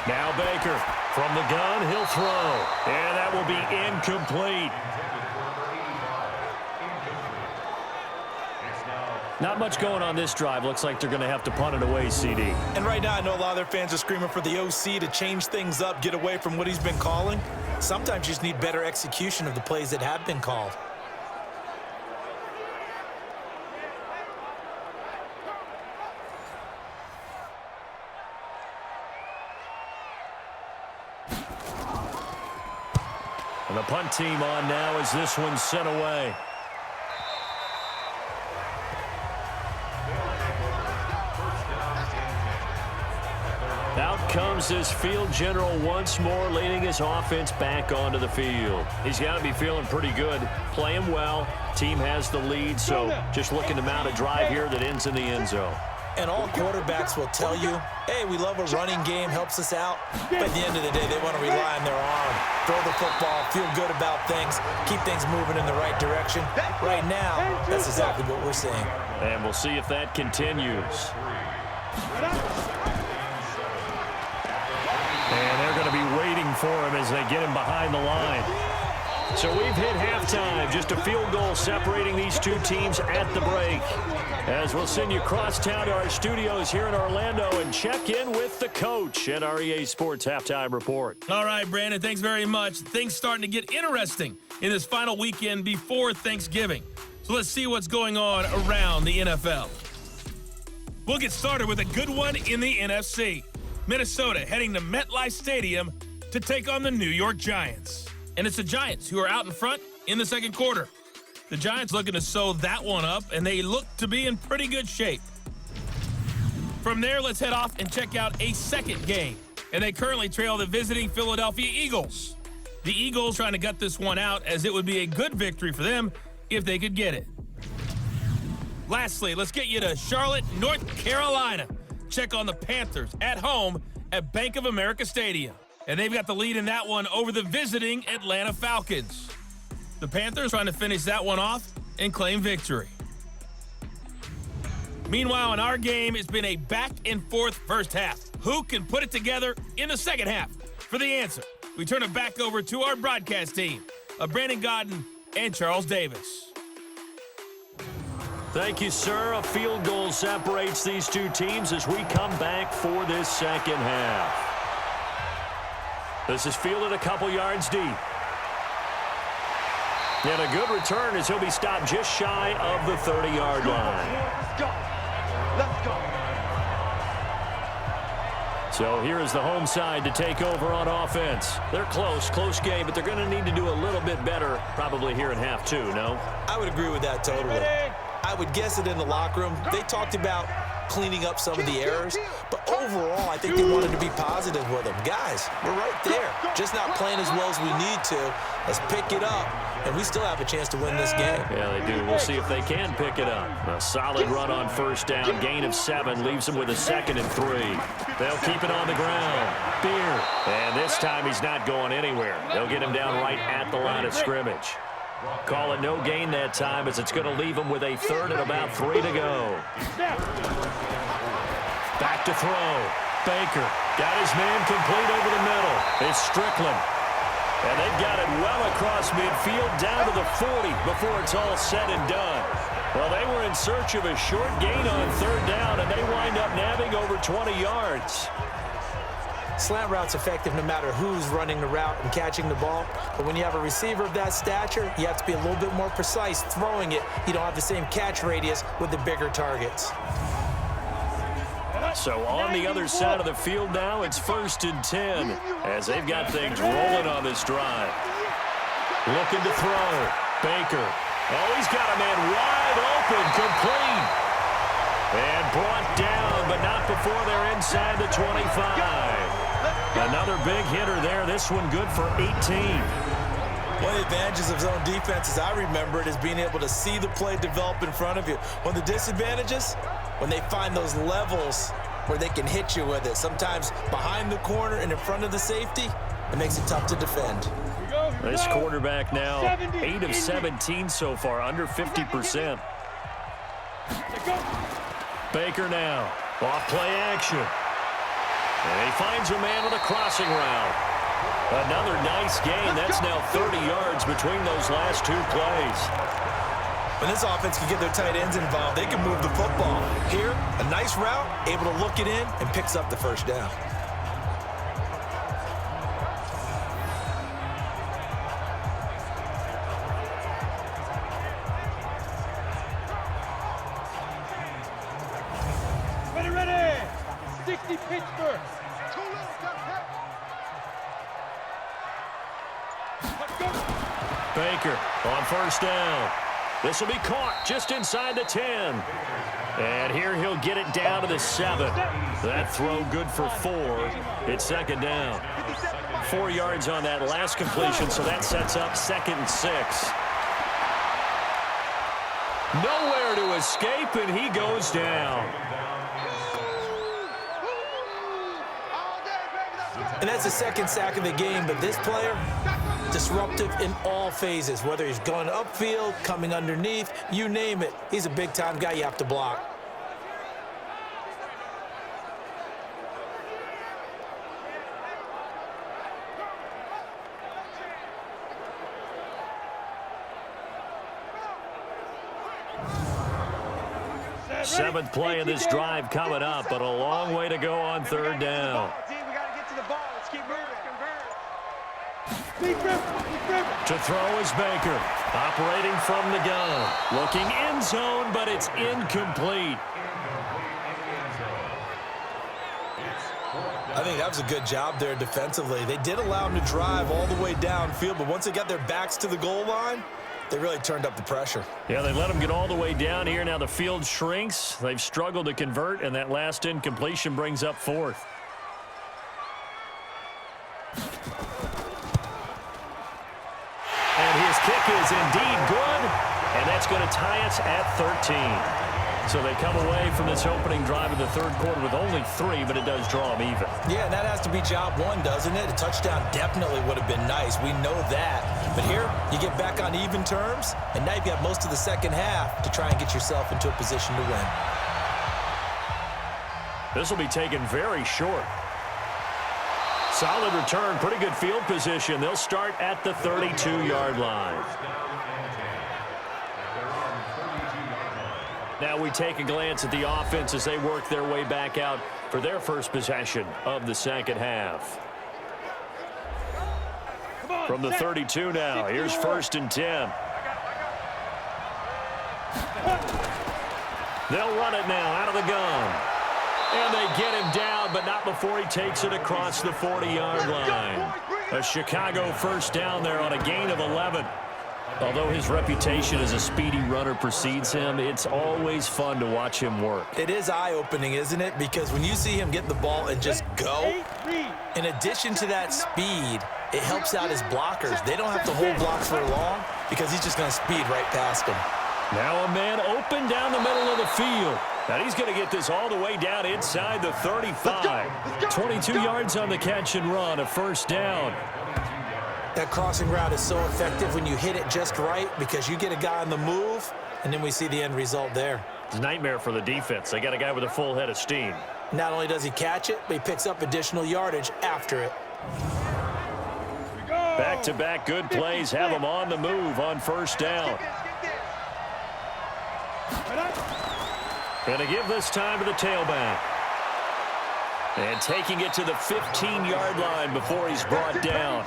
Now Baker from the gun, he'll throw. And that will be incomplete. Not much going on this drive. Looks like they're going to have to punt it away, CD. And right now I know a lot of their fans are screaming for the OC to change things up, get away from what he's been calling. Sometimes you just need better execution of the plays that have been called. And the punt team on now as this one's sent away. Out comes this field general once more, leading his offense back onto the field. He's got to be feeling pretty good, playing well. Team has the lead, so just looking to mount a drive here that ends in the end zone. And all quarterbacks will tell you, hey, we love a running game, helps us out. But at the end of the day, they want to rely on their arm. Throw the football, feel good about things, keep things moving in the right direction. Right now, that's exactly what we're seeing. And we'll see if that continues. And they're going to be waiting for him as they get him behind the line. So we've hit halftime. Just a field goal separating these two teams at the break. As we'll send you across town to our studios here in Orlando and check in with the coach at our EA Sports Halftime Report. All right, Brandon, thanks very much. Things starting to get interesting in this final weekend before Thanksgiving. So let's see what's going on around the NFL. We'll get started with a good one in the NFC. Minnesota heading to MetLife Stadium to take on the New York Giants. And it's the Giants who are out in front in the second quarter. The Giants looking to sew that one up, and they look to be in pretty good shape. From there, let's head off and check out a second game. And they currently trail the visiting Philadelphia Eagles. The Eagles trying to gut this one out, as it would be a good victory for them if they could get it. Lastly, let's get you to Charlotte, North Carolina. Check on the Panthers at home at Bank of America Stadium. And they've got the lead in that one over the visiting Atlanta Falcons. The Panthers trying to finish that one off and claim victory. Meanwhile, in our game, it's been a back-and-forth first half. Who can put it together in the second half? For the answer, we turn it back over to our broadcast team of Brandon Godden and Charles Davis. Thank you, sir. A field goal separates these two teams as we come back for this second half. This is fielded a couple yards deep. And a good return as he'll be stopped just shy of the 30-yard line. Let's go. Let's go. So here is the home side to take over on offense. They're close game, but they're going to need to do a little bit better probably here in half two, no? I would agree with that totally. I would guess it in the locker room. They talked about cleaning up some of the errors, but overall, I think they wanted to be positive with them. Guys, we're right there. Just not playing as well as we need to. Let's pick it up, and we still have a chance to win this game. Yeah, they do. We'll see if they can pick it up. A solid run on first down. Gain of 7 leaves them with a 2nd and 3. They'll keep it on the ground. Beer. And this time he's not going anywhere. They'll get him down right at the line of scrimmage. Call it no gain that time as it's going to leave him with a 3rd and about 3 to go. Back to throw. Baker got his man complete over the middle. It's Strickland. And they've got it well across midfield down to the 40 before it's all said and done. Well, they were in search of a short gain on 3rd down, and they wind up nabbing over 20 yards. Slant route's effective no matter who's running the route and catching the ball. But when you have a receiver of that stature, you have to be a little bit more precise throwing it. You don't have the same catch radius with the bigger targets. So on the other side of the field now, it's 1st and 10 as they've got things rolling on this drive. Looking to throw. Baker. Oh, he's got a man wide open, complete. And brought down, but not before they're inside the 25. Another big hitter there. This one good for 18. One of the advantages of zone defense, as I remember it, is being able to see the play develop in front of you. One of the disadvantages, when they find those levels where they can hit you with it, sometimes behind the corner and in front of the safety, it makes it tough to defend. This quarterback now 8 of 17 so far, under 50%. Baker now, off play action. And he finds a man with a crossing route. Another nice gain. That's now 30 yards between those last 2 plays. When this offense can get their tight ends involved, they can move the football. Here, a nice route, able to look it in, and picks up the 1st down. Ready. 60 Pittsburgh. Baker on 1st down. This will be caught just inside the 10. And here he'll get it down to the 7. That throw good for 4. It's 2nd down. 4 yards on that last completion, so that sets up 2nd and 6. Nowhere to escape, and he goes down. And that's the 2nd sack of the game, but this player, disruptive in all phases, whether he's going upfield, coming underneath, you name it. He's a big-time guy you have to block. Seventh play of this drive coming up, but a long way to go on 3rd down. To throw is Baker, operating from the gun. Looking end zone, but it's incomplete. I think that was a good job there defensively. They did allow him to drive all the way downfield, but once they got their backs to the goal line, they really turned up the pressure. Yeah, they let him get all the way down here. Now the field shrinks. They've struggled to convert, and that last incompletion brings up 4th. And his kick is indeed good, and that's going to tie us at 13. So they come away from this opening drive in the third quarter with only 3, but it does draw them even. Yeah, and that has to be job one, doesn't it? A touchdown definitely would have been nice. We know that. But here, you get back on even terms, and now you've got most of the second half to try and get yourself into a position to win. This will be taken very short. Solid return, pretty good field position. They'll start at the 32-yard line. Now we take a glance at the offense as they work their way back out for their first possession of the second half. From the 32 now, here's 1st and 10. They'll run it now out of the gun. And they get him down, but not before he takes it across the 40-yard line. A Chicago first down there on a gain of 11. Although his reputation as a speedy runner precedes him, it's always fun to watch him work. It is eye-opening, isn't it? Because when you see him get the ball and just go, in addition to that speed, it helps out his blockers. They don't have to hold blocks for long because he's just going to speed right past them. Now a man open down the middle of the field. And he's going to get this all the way down inside the 35. 22 yards on the catch and run, a first down. That crossing route is so effective when you hit it just right because you get a guy on the move, and then we see the end result there. It's a nightmare for the defense. They got a guy with a full head of steam. Not only does he catch it, but he picks up additional yardage after it. Back-to-back good plays have him on the move on first down. Going to give this time to the tailback. And taking it to the 15-yard line before he's brought down.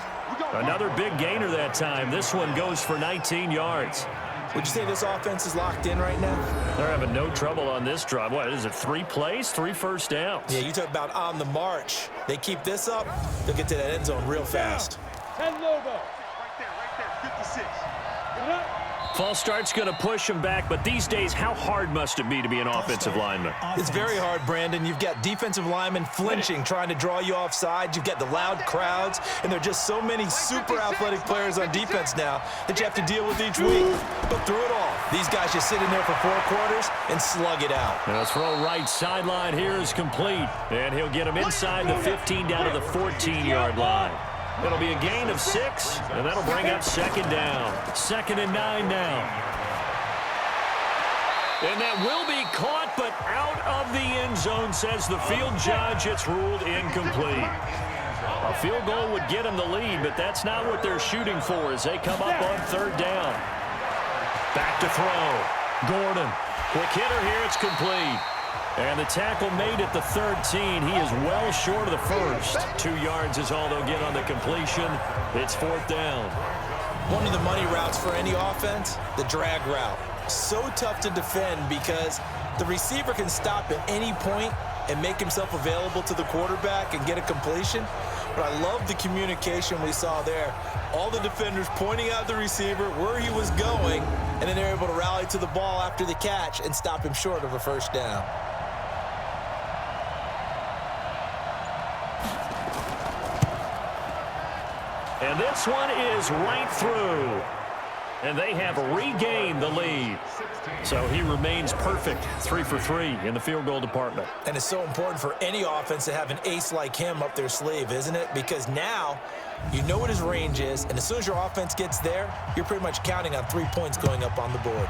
Another big gainer that time. This one goes for 19 yards. Would you say this offense is locked in right now? They're having no trouble on this drive. What is it, 3 plays, 3 first downs? Yeah, you talk about on the march. They keep this up, they'll get to that end zone real fast. 10 Lobo. Right there, 56. False start's going to push him back, but these days, how hard must it be to be an offensive lineman? It's very hard, Brandon. You've got defensive linemen flinching, trying to draw you offside. You've got the loud crowds, and there are just so many super athletic players on defense now that you have to deal with each week. But through it all, these guys just sit in there for 4 quarters and slug it out. Now, the throw right sideline here is complete, and he'll get him inside the 15 down to the 14-yard line. It'll be a gain of 6, and that'll bring up second down. 2nd and 9 now. And that will be caught, but out of the end zone, says the field judge. It's ruled incomplete. A field goal would get him the lead, but that's not what they're shooting for as they come up on 3rd down. Back to throw. Gordon. Quick hitter here. It's complete. And the tackle made at the 13. He is well short of the first. 2 yards is all they'll get on the completion. It's 4th down. One of the money routes for any offense, the drag route. So tough to defend because the receiver can stop at any point and make himself available to the quarterback and get a completion. But I love the communication we saw there. All the defenders pointing out the receiver, where he was going, and then they're able to rally to the ball after the catch and stop him short of a first down. And this one is right through. And they have regained the lead. So he remains perfect, 3 for 3 in the field goal department. And it's so important for any offense to have an ace like him up their sleeve, isn't it? Because now you know what his range is, and as soon as your offense gets there, you're pretty much counting on 3 points going up on the board.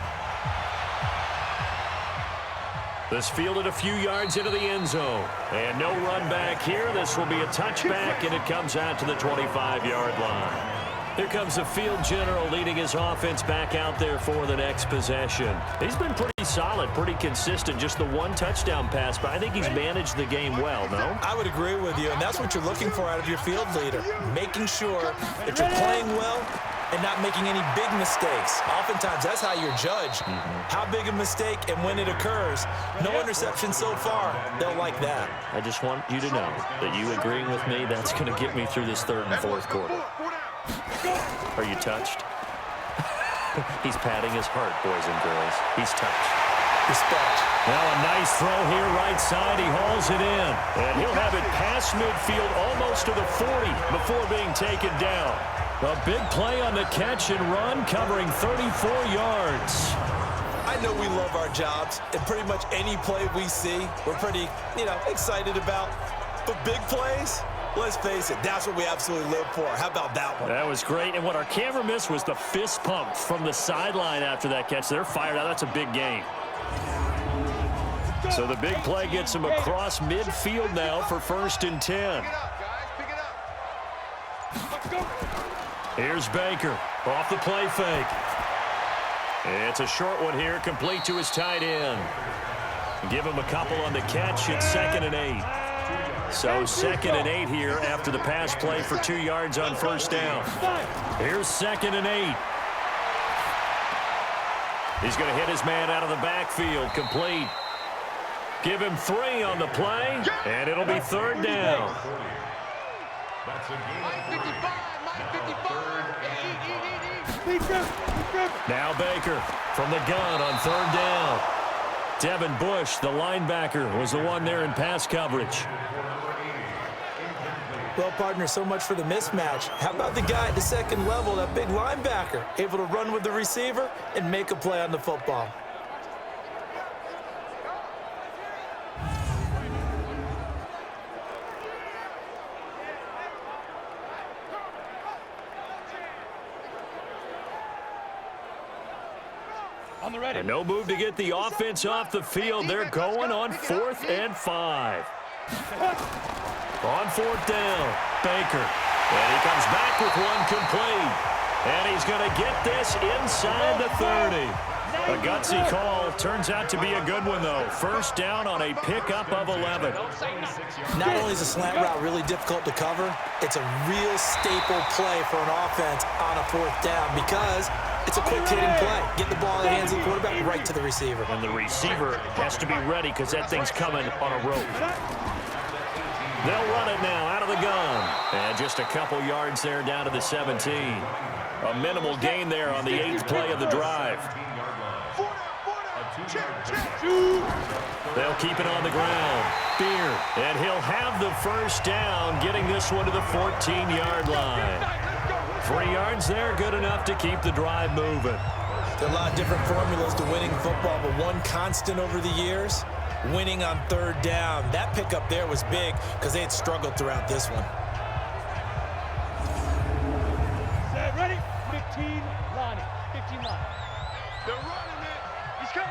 This fielded a few yards into the end zone. And no run back here. This will be a touchback, and it comes out to the 25-yard line. Here comes the field general leading his offense back out there for the next possession. He's been pretty solid, pretty consistent. Just the 1 touchdown pass, but I think he's managed the game well, no? I would agree with you, and that's what you're looking for out of your field leader. Making sure that you're playing well and not making any big mistakes. Oftentimes, that's how you're judged. How big a mistake and when it occurs. No interception so far. They'll like that. I just want you to know that you agreeing with me, that's going to get me through this 3rd and 4th quarter. Are you touched? He's patting his heart, boys and girls. He's touched. Respect. Now a nice throw here right side. He hauls it in. And he'll have it past midfield almost to the 40 before being taken down. A big play on the catch and run, covering 34 yards. I I know we love our jobs, and pretty much any play we see, we're pretty, excited about. But big plays, let's face it, that's what we absolutely live for. How about that one? That was great, and what our camera missed was the fist pump from the sideline after that catch. They're fired out. That's a big gain. So the big play gets him across midfield now for 1st and 10. Here's Baker off the play fake. It's a short one here, complete to his tight end. Give him a couple on the catch. It's 2nd and 8. So 2nd and 8 here after the pass play for 2 yards on 1st down. Here's 2nd and 8. He's going to hit his man out of the backfield, complete. Give him 3 on the play, and it'll be 3rd down. Now Baker from the gun on 3rd down. Devin Bush, the linebacker, was the one there in pass coverage. Well, partner, so much for the mismatch. How about the guy at the 2nd level, that big linebacker, able to run with the receiver and make a play on the football? And no move to get the offense off the field. They're going on 4th and 5. On 4th down, Baker. And he comes back with one complete. And he's going to get this inside the 30. A gutsy call. Turns out to be a good one, though. 1st down on a pickup of 11. Not only is a slant route really difficult to cover, it's a real staple play for an offense on a 4th down because it's a quick-hitting play. Get the ball in the hands of the quarterback right to the receiver. And the receiver has to be ready because that thing's coming on a rope. They'll run it now out of the gun. And just a couple yards there down to the 17. A minimal gain there on the 8th play of the drive. They'll keep it on the ground. Beer. And he'll have the 1st down, getting this one to the 14-yard line. 3 yards there, good enough to keep the drive moving. There are a lot of different formulas to winning football, but one constant over the years, winning on 3rd down. That pickup there was big because they had struggled throughout this one. Ready? 15 line. 15 line. They're running it. He's coming.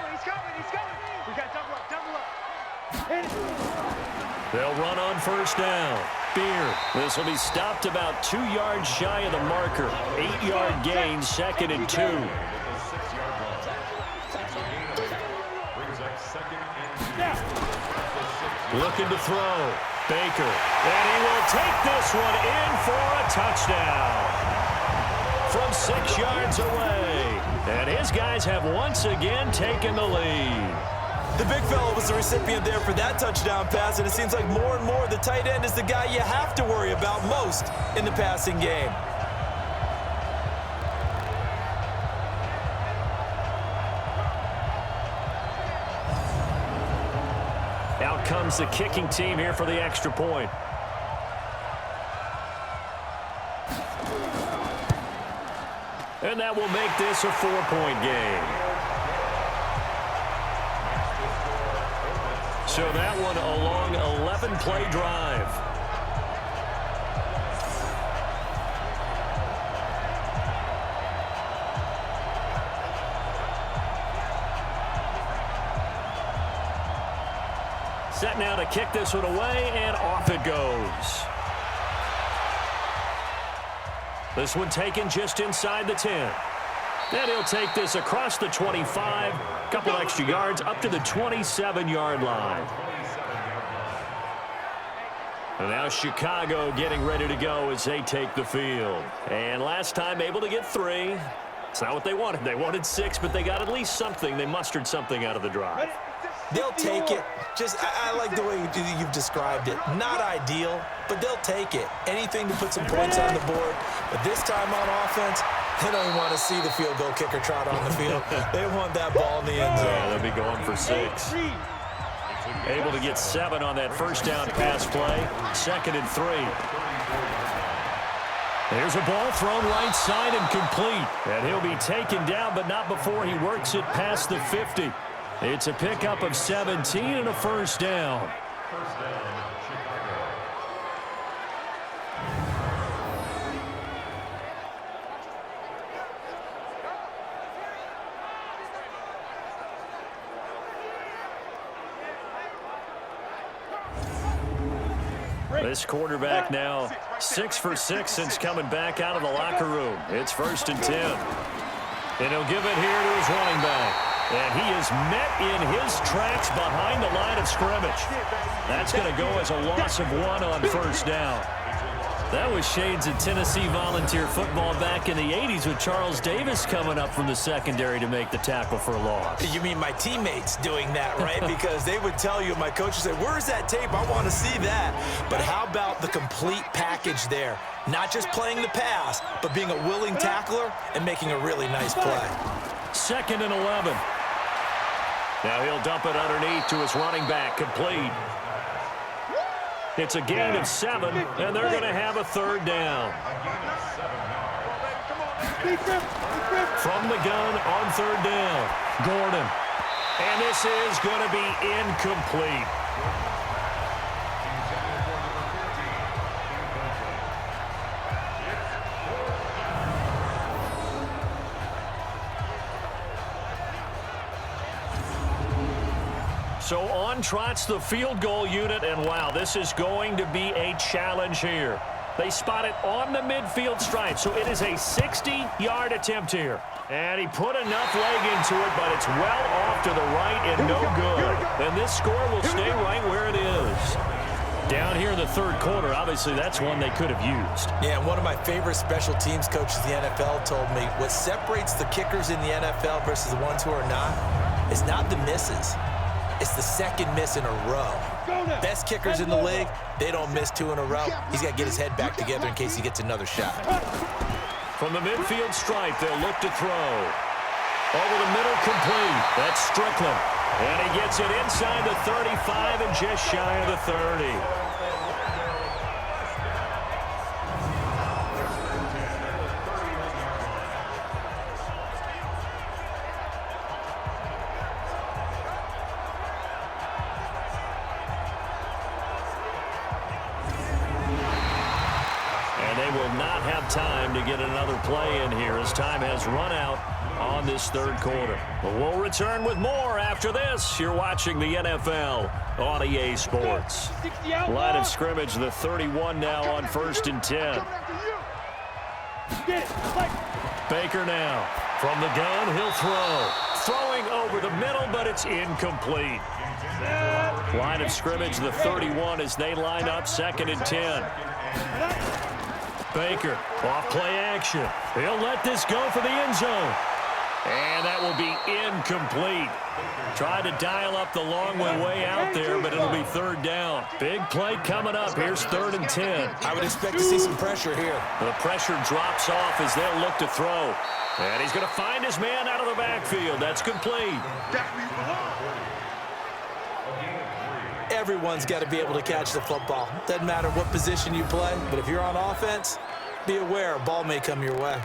We got double up. They'll run on 1st down. Beer. This will be stopped about 2 yards shy of the marker. 8-yard gain, 2nd and 2. Looking to throw. Baker. And he will take this one in for a touchdown. From 6 yards away. And his guys have once again taken the lead. The big fella was the recipient there for that touchdown pass, and it seems like more and more the tight end is the guy you have to worry about most in the passing game. Out comes the kicking team here for the extra point. And that will make this a 4-point game. So that one a long 11-play drive. Set now to kick this one away, and off it goes. This one taken just inside the 10. And he'll take this across the 25, couple extra yards up to the 27-yard line. And now Chicago getting ready to go as they take the field. And last time able to get 3. It's not what they wanted. They wanted 6, but they got at least something. They mustered something out of the drive. They'll take it. I like the way you've described it. Not ideal, but they'll take it. Anything to put some points on the board. But this time on offense, they don't even want to see the field goal kicker trot on the field. They want that ball in the end zone. Yeah, they'll be going for 6. Able to get 7 on that 1st down pass play. 2nd and 3. There's a ball thrown right side and complete. And he'll be taken down, but not before he works it past the 50. It's a pickup of 17 and a first down. This quarterback now 6 for 6 since coming back out of the locker room. It's 1st and 10. And he'll give it here to his running back. And he is met in his tracks behind the line of scrimmage. That's going to go as a loss of 1 on first down. That was shades of Tennessee volunteer football back in the 80s with Charles Davis coming up from the secondary to make the tackle for a loss. You mean my teammates doing that, right? Because they would tell you, my coach would say, where's that tape? I want to see that. But how about the complete package there? Not just playing the pass, but being a willing tackler and making a really nice play. 2nd and 11. Now he'll dump it underneath to his running back, complete. It's a gain of 7, and they're going to have a 3rd down. From the gun on 3rd down, Gordon. And this is going to be incomplete. So on trots the field goal unit, and wow, this is going to be a challenge here. They spot it on the midfield stripe, so it is a 60-yard attempt here. And he put enough leg into it, but it's well off to the right and no good. And this score will stay right where it is. Down here in the 3rd quarter, obviously that's one they could have used. Yeah, and one of my favorite special teams coaches in the NFL told me what separates the kickers in the NFL versus the ones who are not is not the misses. It's the 2nd miss in a row. Best kickers in the league, they don't miss 2 in a row. He's got to get his head back together in case he gets another shot. From the midfield stripe, they'll look to throw. Over the middle, complete. That's Strickland. And he gets it inside the 35 and just shy of the 30. Time to get another play in here as time has run out on this 3rd quarter. But we'll return with more after this. You're watching the NFL on EA Sports. Line of scrimmage, the 31 now on 1st and 10. Baker now from the gun, he'll throw. Throwing over the middle, but it's incomplete. Line of scrimmage, the 31 as they line up 2nd and 10. Baker, off play action. He'll let this go for the end zone. And that will be incomplete. Tried to dial up the long way out there, but it'll be 3rd down. Big play coming up. Here's 3rd and 10. I would expect to see some pressure here. The pressure drops off as they'll look to throw. And he's going to find his man out of the backfield. That's complete. Everyone's got to be able to catch the football. Doesn't matter what position you play, but if you're on offense, be aware a ball may come your way.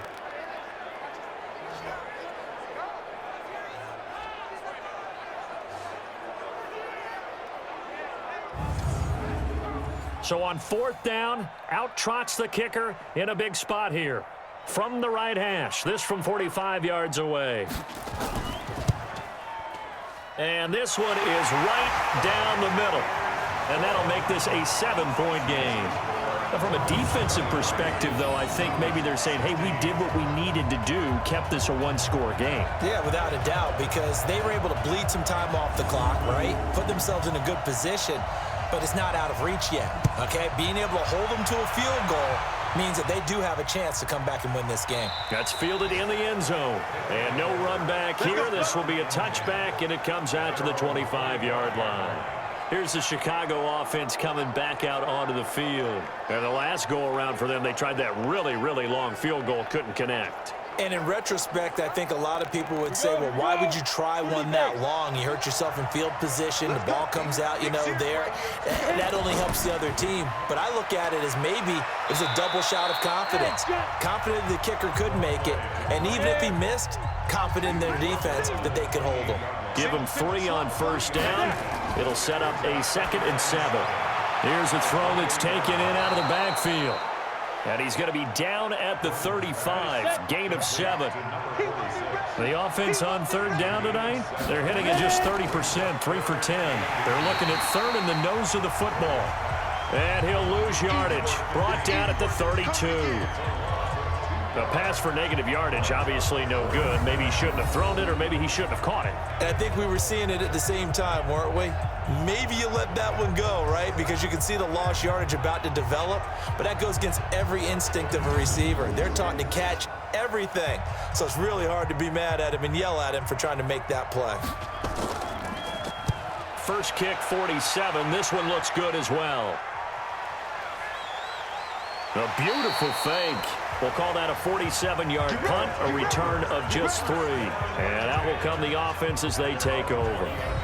So on 4th down, out trots the kicker in a big spot here. From the right hash, this from 45 yards away. And this one is right down the middle. And that'll make this a 7-point game. Now, from a defensive perspective, though, I think maybe they're saying, hey, we did what we needed to do, kept this a 1-score game. Yeah, without a doubt, because they were able to bleed some time off the clock, right? Put themselves in a good position, but it's not out of reach yet, okay? Being able to hold them to a field goal means that they do have a chance to come back and win this game. That's fielded in the end zone. And no run back here. This will be a touchback, and it comes out to the 25-yard line. Here's the Chicago offense coming back out onto the field. And the last go-around for them, they tried that really, really long field goal, couldn't connect. And in retrospect, I think a lot of people would say, well, why would you try one that long? You hurt yourself in field position. The ball comes out, there. And that only helps the other team. But I look at it as maybe it's a double shot of confidence. Confident the kicker could make it. And even if he missed, confident in their defense that they could hold him. Give him 3 on first down. It'll set up a 2nd and 7. Here's a throw that's taken in out of the backfield. And he's going to be down at the 35, gain of 7. The offense on 3rd down tonight, they're hitting at just 30%, 3 for 10. They're looking at 3rd in the nose of the football. And he'll lose yardage, brought down at the 32. A pass for negative yardage, obviously no good. Maybe he shouldn't have thrown it, or maybe he shouldn't have caught it. And I think we were seeing it at the same time, weren't we? Maybe you let that one go, right? Because you can see the lost yardage about to develop, but that goes against every instinct of a receiver. They're taught to catch everything. So it's really hard to be mad at him and yell at him for trying to make that play. First kick, 47. This one looks good as well. A beautiful fake. We'll call that a 47-yard punt, a return of just 3. And out will come the offense as they take over.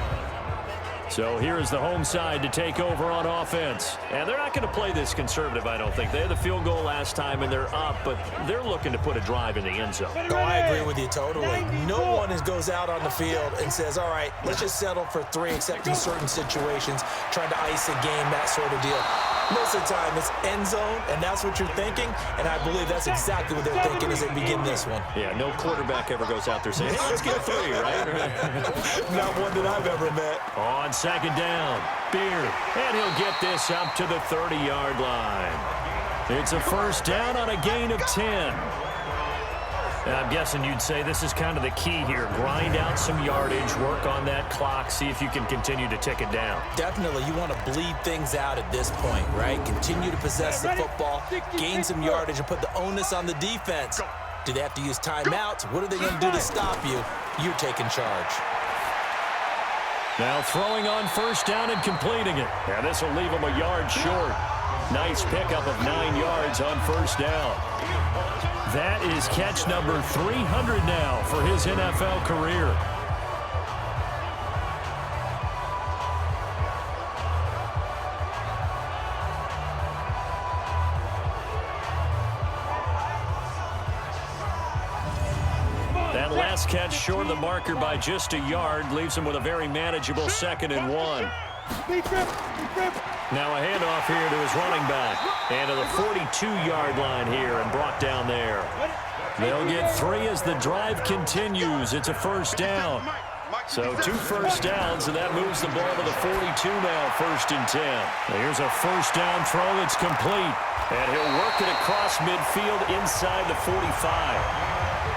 So here is the home side to take over on offense. And they're not going to play this conservative, I don't think. They had the field goal last time, and they're up, but they're looking to put a drive in the end zone. Oh, I agree with you totally. No one goes out on the field and says, all right, let's just settle for 3, except in certain situations, trying to ice a game, that sort of deal. Most of the time, it's end zone, and that's what you're thinking, and I believe that's exactly what they're thinking as they begin this one. Yeah, no quarterback ever goes out there saying, hey, let's get 3, right? Not one that I've ever met. On 2nd down, Beard, and he'll get this up to the 30-yard line. It's a first down on a gain of 10. I'm guessing you'd say this is kind of the key here. Grind out some yardage, work on that clock, see if you can continue to tick it down. Definitely. You want to bleed things out at this point, right? Continue to possess the football, gain some yardage, and put the onus on the defense. Do they have to use timeouts? What are they going to do to stop you? You're taking charge. Now throwing on first down and completing it. Yeah, this will leave him a yard short. Nice pickup of 9 yards on first down. That is catch number 300 now for his NFL career. That last catch short of the marker by just a yard leaves him with a very manageable 2nd and 1. Now a handoff here to his running back. And to the 42-yard line here and brought down there. They'll get 3 as the drive continues. It's a first down. So 2 first downs, and that moves the ball to the 42 now, 1st and 10. Here's a first down throw that's complete. And he'll work it across midfield inside the 45.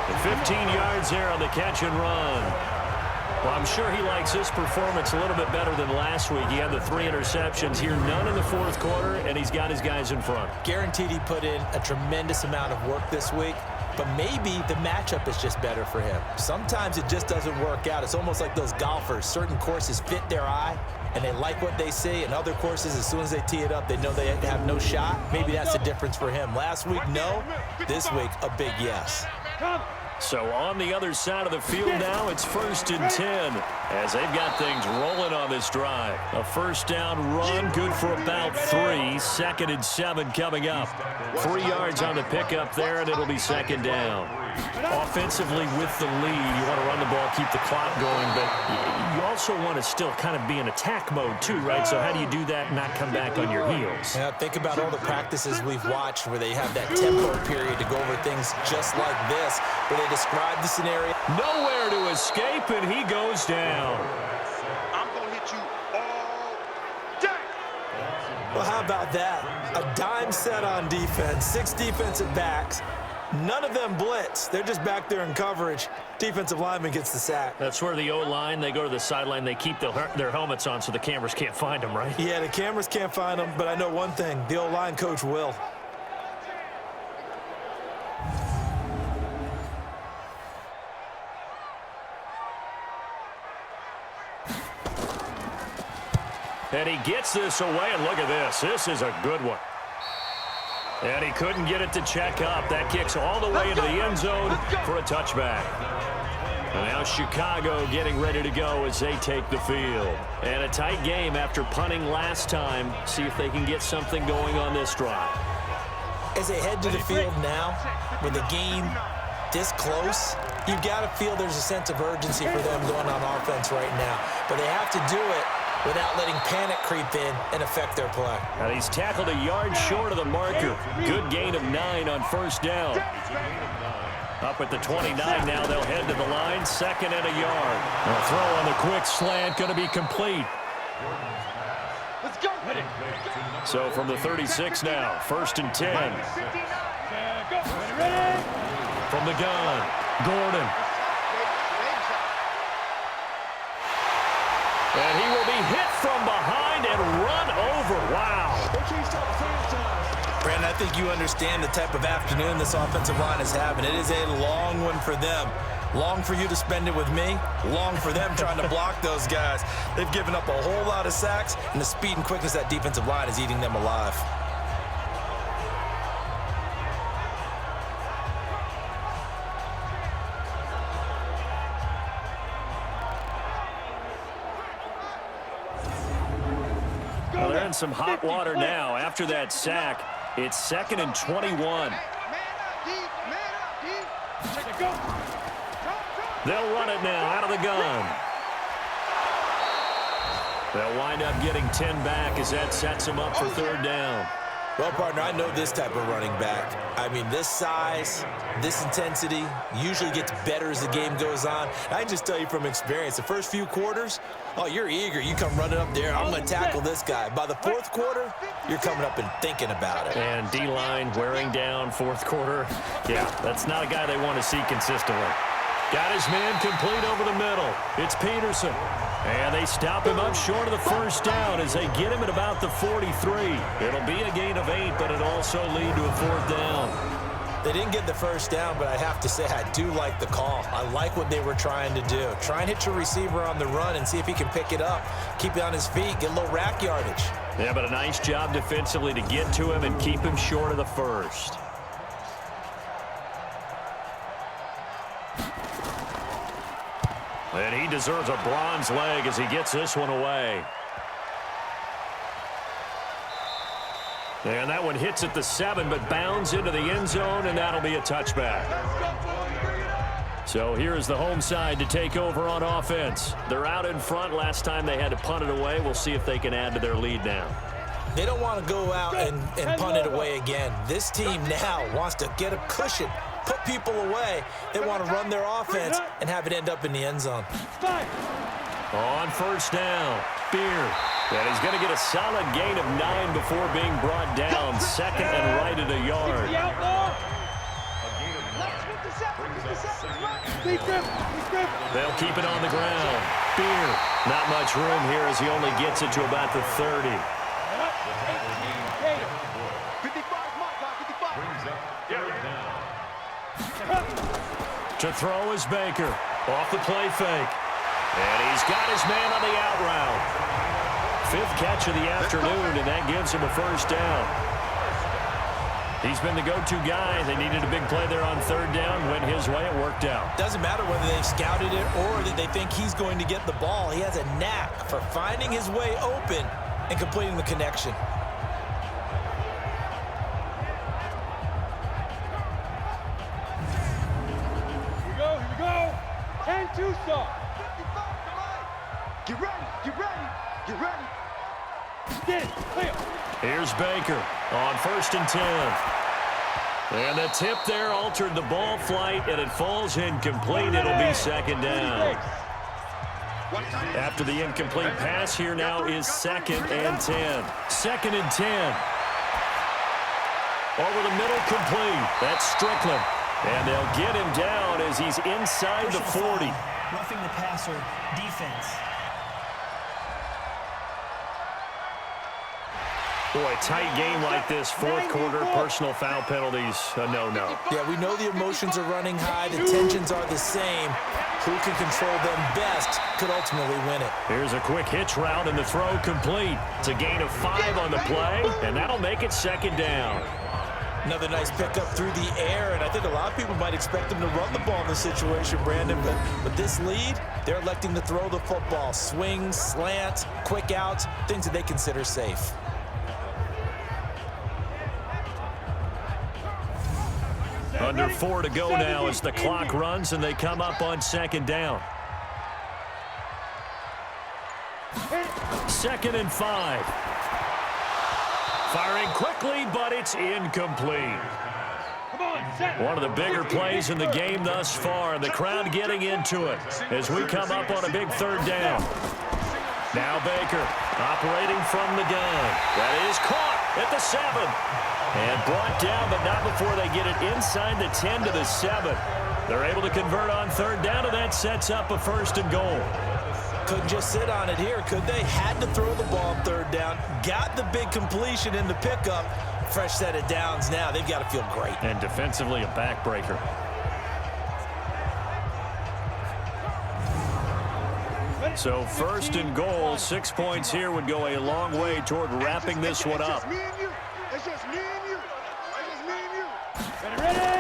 The 15 yards there on the catch and run. Well, I'm sure he likes this performance a little bit better than last week. He had the 3 interceptions here, none in the 4th quarter, and he's got his guys in front. Guaranteed he put in a tremendous amount of work this week, but maybe the matchup is just better for him. Sometimes it just doesn't work out. It's almost like those golfers. Certain courses fit their eye, and they like what they see, and other courses, as soon as they tee it up, they know they have no shot. Maybe that's the difference for him. Last week, no. This week, a big yes. So on the other side of the field now, it's 1st and 10 as they've got things rolling on this drive. A first down run, good for about 3. 2nd and 7 coming up. 3 yards on the pickup there, and it'll be 2nd down. Offensively with the lead, you want to run the ball, keep the clock going, but you also want to still kind of be in attack mode too, right? So how do you do that and not come back on your heels? Yeah, think about all the practices we've watched where they have that tempo period to go over things just like this, where they describe the scenario. Nowhere to escape, and he goes down. I'm going to hit you all day. Well, how about that? A dime set on defense, 6 defensive backs. None of them blitz. They're just back there in coverage. Defensive lineman gets the sack. That's where the O-line, they go to the sideline, they keep their helmets on so the cameras can't find them, right? Yeah, the cameras can't find them, but I know one thing. The O-line coach will. And he gets this away, and look at this. This is a good one. And he couldn't get it to check up. That kicks all the way into the end zone for a touchback. And now Chicago getting ready to go as they take the field. And a tight game after punting last time. See if they can get something going on this drive. As they head to the field now, with the game this close, you've got to feel there's a sense of urgency for them going on offense right now. But they have to do it without letting panic creep in and affect their play. And he's tackled a yard short of the marker. Good gain of 9 on first down. Up at the 29 now, they'll head to the line, 2nd and a yard. A throw on the quick slant, going to be complete. Let's go. So from the 36 now, 1st and 10. From the gun, Gordon. And he will be hit from behind and run over. Wow. Brandon, I think you understand the type of afternoon this offensive line is having. It is a long one for them. Long for you to spend it with me. Long for them trying to block those guys. They've given up a whole lot of sacks, and the speed and quickness of that defensive line is eating them alive. Well, they're in some hot water now. After that sack, it's 2nd and 21. They'll run it now out of the gun. They'll wind up getting 10 back as that sets them up for 3rd down. Well, partner, I know this type of running back. I mean, this size, this intensity usually gets better as the game goes on. I can just tell you from experience, the first few quarters, oh, you're eager. You come running up there, I'm going to tackle this guy. By the 4th quarter, you're coming up and thinking about it. And D-line wearing down 4th quarter. Yeah, that's not a guy they want to see consistently. Got his man complete over the middle. It's Peterson. And they stop him up short of the 1st down as they get him at about the 43. It'll be a gain of 8, but it'll also lead to a 4th down. They didn't get the 1st down, but I have to say I do like the call. I like what they were trying to do. Try and hit your receiver on the run and see if he can pick it up. Keep it on his feet, get a little rack yardage. Yeah, but a nice job defensively to get to him and keep him short of the 1st. And he deserves a bronze leg as he gets this one away. And that one hits at the 7, but bounds into the end zone, and that'll be a touchback. So here is the home side to take over on offense. They're out in front. Last time they had to punt it away. We'll see if they can add to their lead now. They don't want to go out and punt it away again. This team now wants to get a cushion, put people away. They want to run their offense and have it end up in the end zone. On 1st down, Beer. And he's going to get a solid gain of 9 before being brought down. 2nd and right at a yard. They'll keep it on the ground. Beer. Not much room here as he only gets it to about the 30. To throw is Baker. Off the play fake. And he's got his man on the out route. 5th catch of the afternoon, and that gives him a 1st down. He's been the go-to guy. They needed a big play there on 3rd down. Went his way. It worked out. Doesn't matter whether they've scouted it or that they think he's going to get the ball. He has a knack for finding his way open and completing the connection. Here we go. 10-2 stop. Get ready, get ready, get ready. Here's Baker on 1st and 10. And the tip there altered the ball flight, and it falls incomplete. It'll be 2nd down. After the incomplete pass, here now is 2nd and 10. 2nd and 10. Over the middle, complete. That's Strickland. And they'll get him down as he's inside the 40. Roughing the passer, defense. Boy, tight game like this, 4th quarter, personal foul penalties, a no-no. Yeah, we know the emotions are running high. The tensions are the same. Who can control them best could ultimately win it. Here's a quick hitch route, and the throw complete. It's a gain of 5 on the play, and that'll make it 2nd down. Another nice pickup through the air, and I think a lot of people might expect them to run the ball in this situation, Brandon, but with this lead, they're electing to throw the football. Swings, slants, quick outs, things that they consider safe. Under 4 to go now as the clock runs and they come up on second down. 2nd and 5. Firing quickly, but it's incomplete. One of the bigger plays in the game thus far. The crowd getting into it as we come up on a big 3rd down. Now Baker operating from the gun. That is caught at the 7. And brought down, but not before they get it inside the 10 to the 7. They're able to convert on 3rd down, and that sets up a 1st and goal. Couldn't just sit on it here, could they? Had to throw the ball on 3rd down. Got the big completion in the pickup. Fresh set of downs now. They've got to feel great. And defensively, a backbreaker. So 1st and goal, 6 points here would go a long way toward wrapping this one up. It's just me and you. It's just me and you. Ready?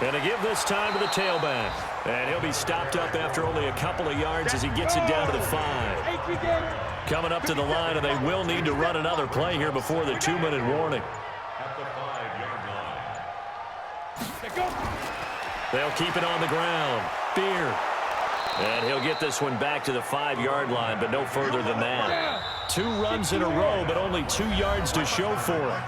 And to give this time to the tailback. And he'll be stopped up after only a couple of yards as he gets it down to the 5. Coming up to the line, and they will need to run another play here before the 2-minute warning. At the 5-yard line. They'll keep it on the ground. Beard. And he'll get this one back to the 5-yard line, but no further than that. 2 runs in a row, but only 2 yards to show for it.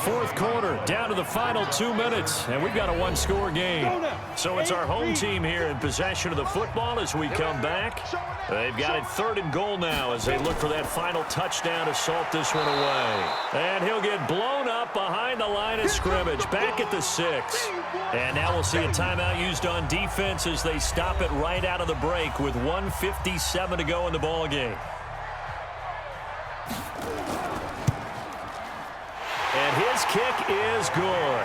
4th quarter, down to the final 2 minutes, and we've got a 1-score game. So it's our home team here in possession of the football as we come back. They've got it 3rd and goal now as they look for that final touchdown to salt this one away. And he'll get blown up behind the line of scrimmage, back at the 6. And now we'll see a timeout used on defense as they stop it right out of the break with 1:57 to go in the ball game. And his kick is good.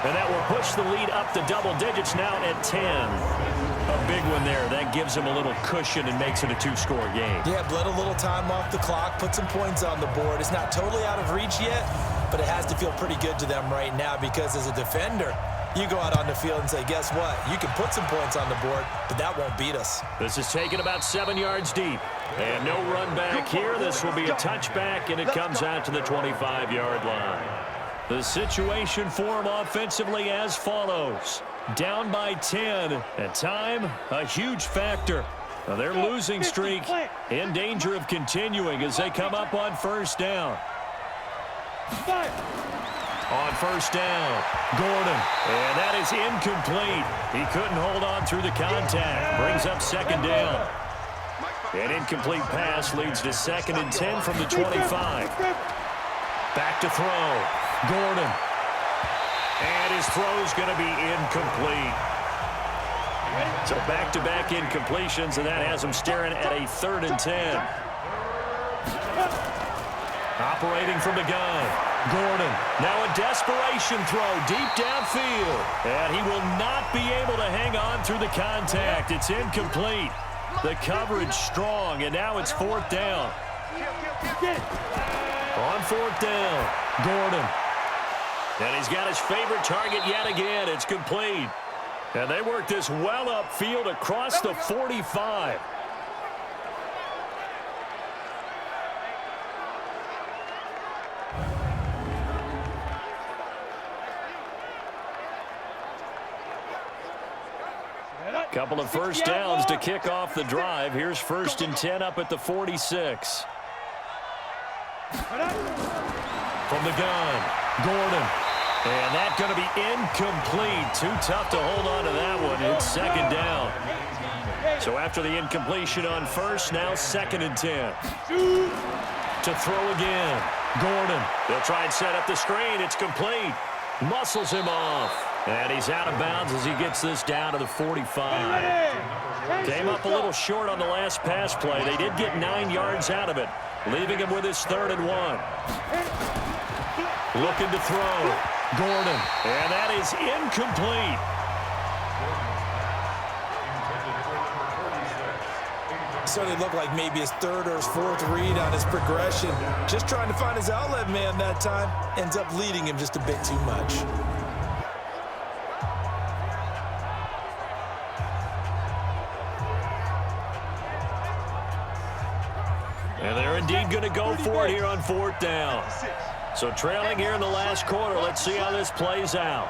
And that will push the lead up to double digits now at 10. A big one there. That gives him a little cushion and makes it a 2-score game. Yeah, bled a little time off the clock, put some points on the board. It's not totally out of reach yet, but it has to feel pretty good to them right now because as a defender, you go out on the field and say, guess what? You can put some points on the board, but that won't beat us. This is taken about 7 yards deep. And no run back here. This will be a touchback, and it comes out to the 25-yard line. The situation for them offensively as follows. Down by 10, and time, a huge factor. Now, their losing streak in danger of continuing as they come up on 1st down. On 1st down, Gordon, and that is incomplete. He couldn't hold on through the contact. Brings up 2nd down. An incomplete pass leads to 2nd and 10 from the 25. Back to throw. Gordon. And his throw's going to be incomplete. So back-to-back incompletions, and that has him staring at a 3rd and 10. Operating from the gun. Gordon. Now a desperation throw deep downfield. And he will not be able to hang on through the contact. It's incomplete. The coverage strong, and now it's 4th down. On 4th down, Gordon. And he's got his favorite target yet again. It's complete. And they work this well upfield across the 45. Couple of 1st downs to kick off the drive. Here's 1st and 10 up at the 46. From the gun, Gordon. And that's going to be incomplete. Too tough to hold on to that one. It's 2nd down. So after the incompletion on 1st, now 2nd and 10. To throw again, Gordon. They'll try and set up the screen. It's complete. Muscles him off. And he's out of bounds as he gets this down to the 45. Came up a little short on the last pass play. They did get 9 yards out of it, leaving him with his 3rd and 1. Looking to throw. Gordon. And that is incomplete. certainly looked like maybe his third or his fourth read on his progression. Just trying to find his outlet man that time. Ends up leading him just a bit too much. And they're indeed going to go for it here on 4th down. So trailing here in the last quarter. Let's see how this plays out.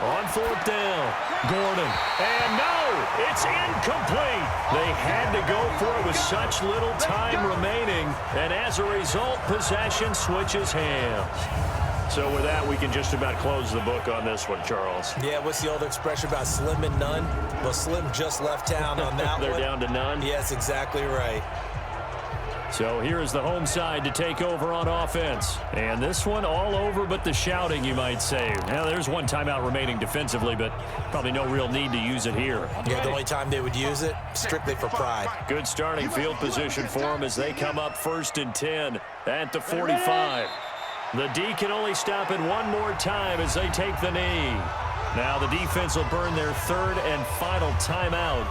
On 4th down, Gordon. And no, it's incomplete. They had to go for it with such little time remaining. And as a result, possession switches hands. So with that, we can just about close the book on this one, Charles. Yeah, what's the old expression about slim and none? Well, Slim just left town on that They're one. down to none? Yes, exactly right. So here is the home side to take over on offense. And this one all over but the shouting, you might say. Now, there's one timeout remaining defensively, but probably no real need to use it here. Yeah, the only time they would use it, strictly for pride. Good starting field position for them as they come up 1st and 10 at the 45. The D can only stop it one more time as they take the knee. Now the defense will burn their 3rd and final timeout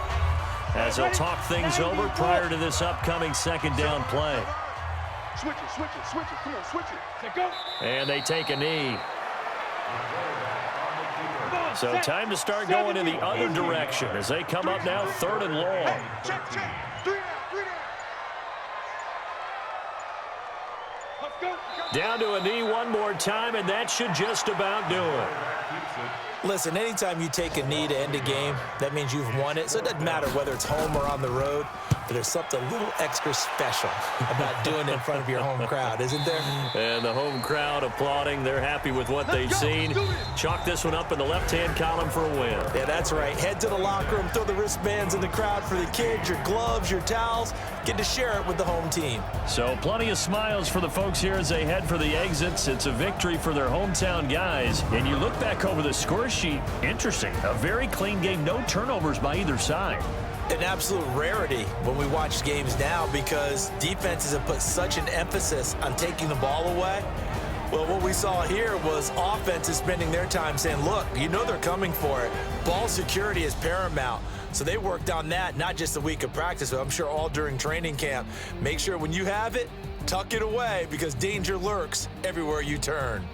as they'll talk things over prior to this upcoming 2nd down play. Switch it, switch it, switch it. Come on, switch it. Say go. And they take a knee. So time to start going in the other direction as they come up now 3rd and long. Check, check. 3 down, 3 down. Let's go. Down to a knee one more time, and that should just about do it. Listen, anytime you take a knee to end a game, that means you've won it. So it doesn't matter whether it's home or on the road, but there's something a little extra special about doing it in front of your home crowd, isn't there? And the home crowd applauding. They're happy with what they've seen. Chalk this one up in the left-hand column for a win. Yeah, that's right. Head to the locker room, throw the wristbands in the crowd for the kids, your gloves, your towels. Get to share it with the home team. So plenty of smiles for the folks here as they head for the exits. It's a victory for their hometown guys. And you look back over the score sheet, interesting. A very clean game, no turnovers by either side. An absolute rarity when we watch games now because defenses have put such an emphasis on taking the ball away. Well, what we saw here was offenses spending their time saying, look, you know they're coming for it. Ball security is paramount. So they worked on that, not just a week of practice, but I'm sure all during training camp. Make sure when you have it, tuck it away because danger lurks everywhere you turn.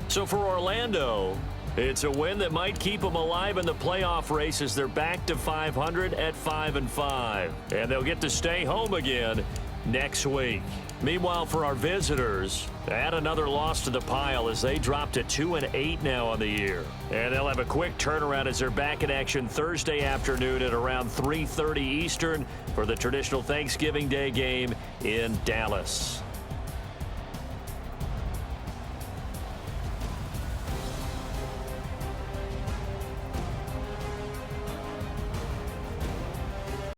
So for Orlando, it's a win that might keep them alive in the playoff race as they're back to 500 at 5-5. And they'll get to stay home again next week. Meanwhile, for our visitors, add another loss to the pile as they drop to 2-8 now on the year. And they'll have a quick turnaround as they're back in action Thursday afternoon at around 3:30 Eastern for the traditional Thanksgiving Day game in Dallas.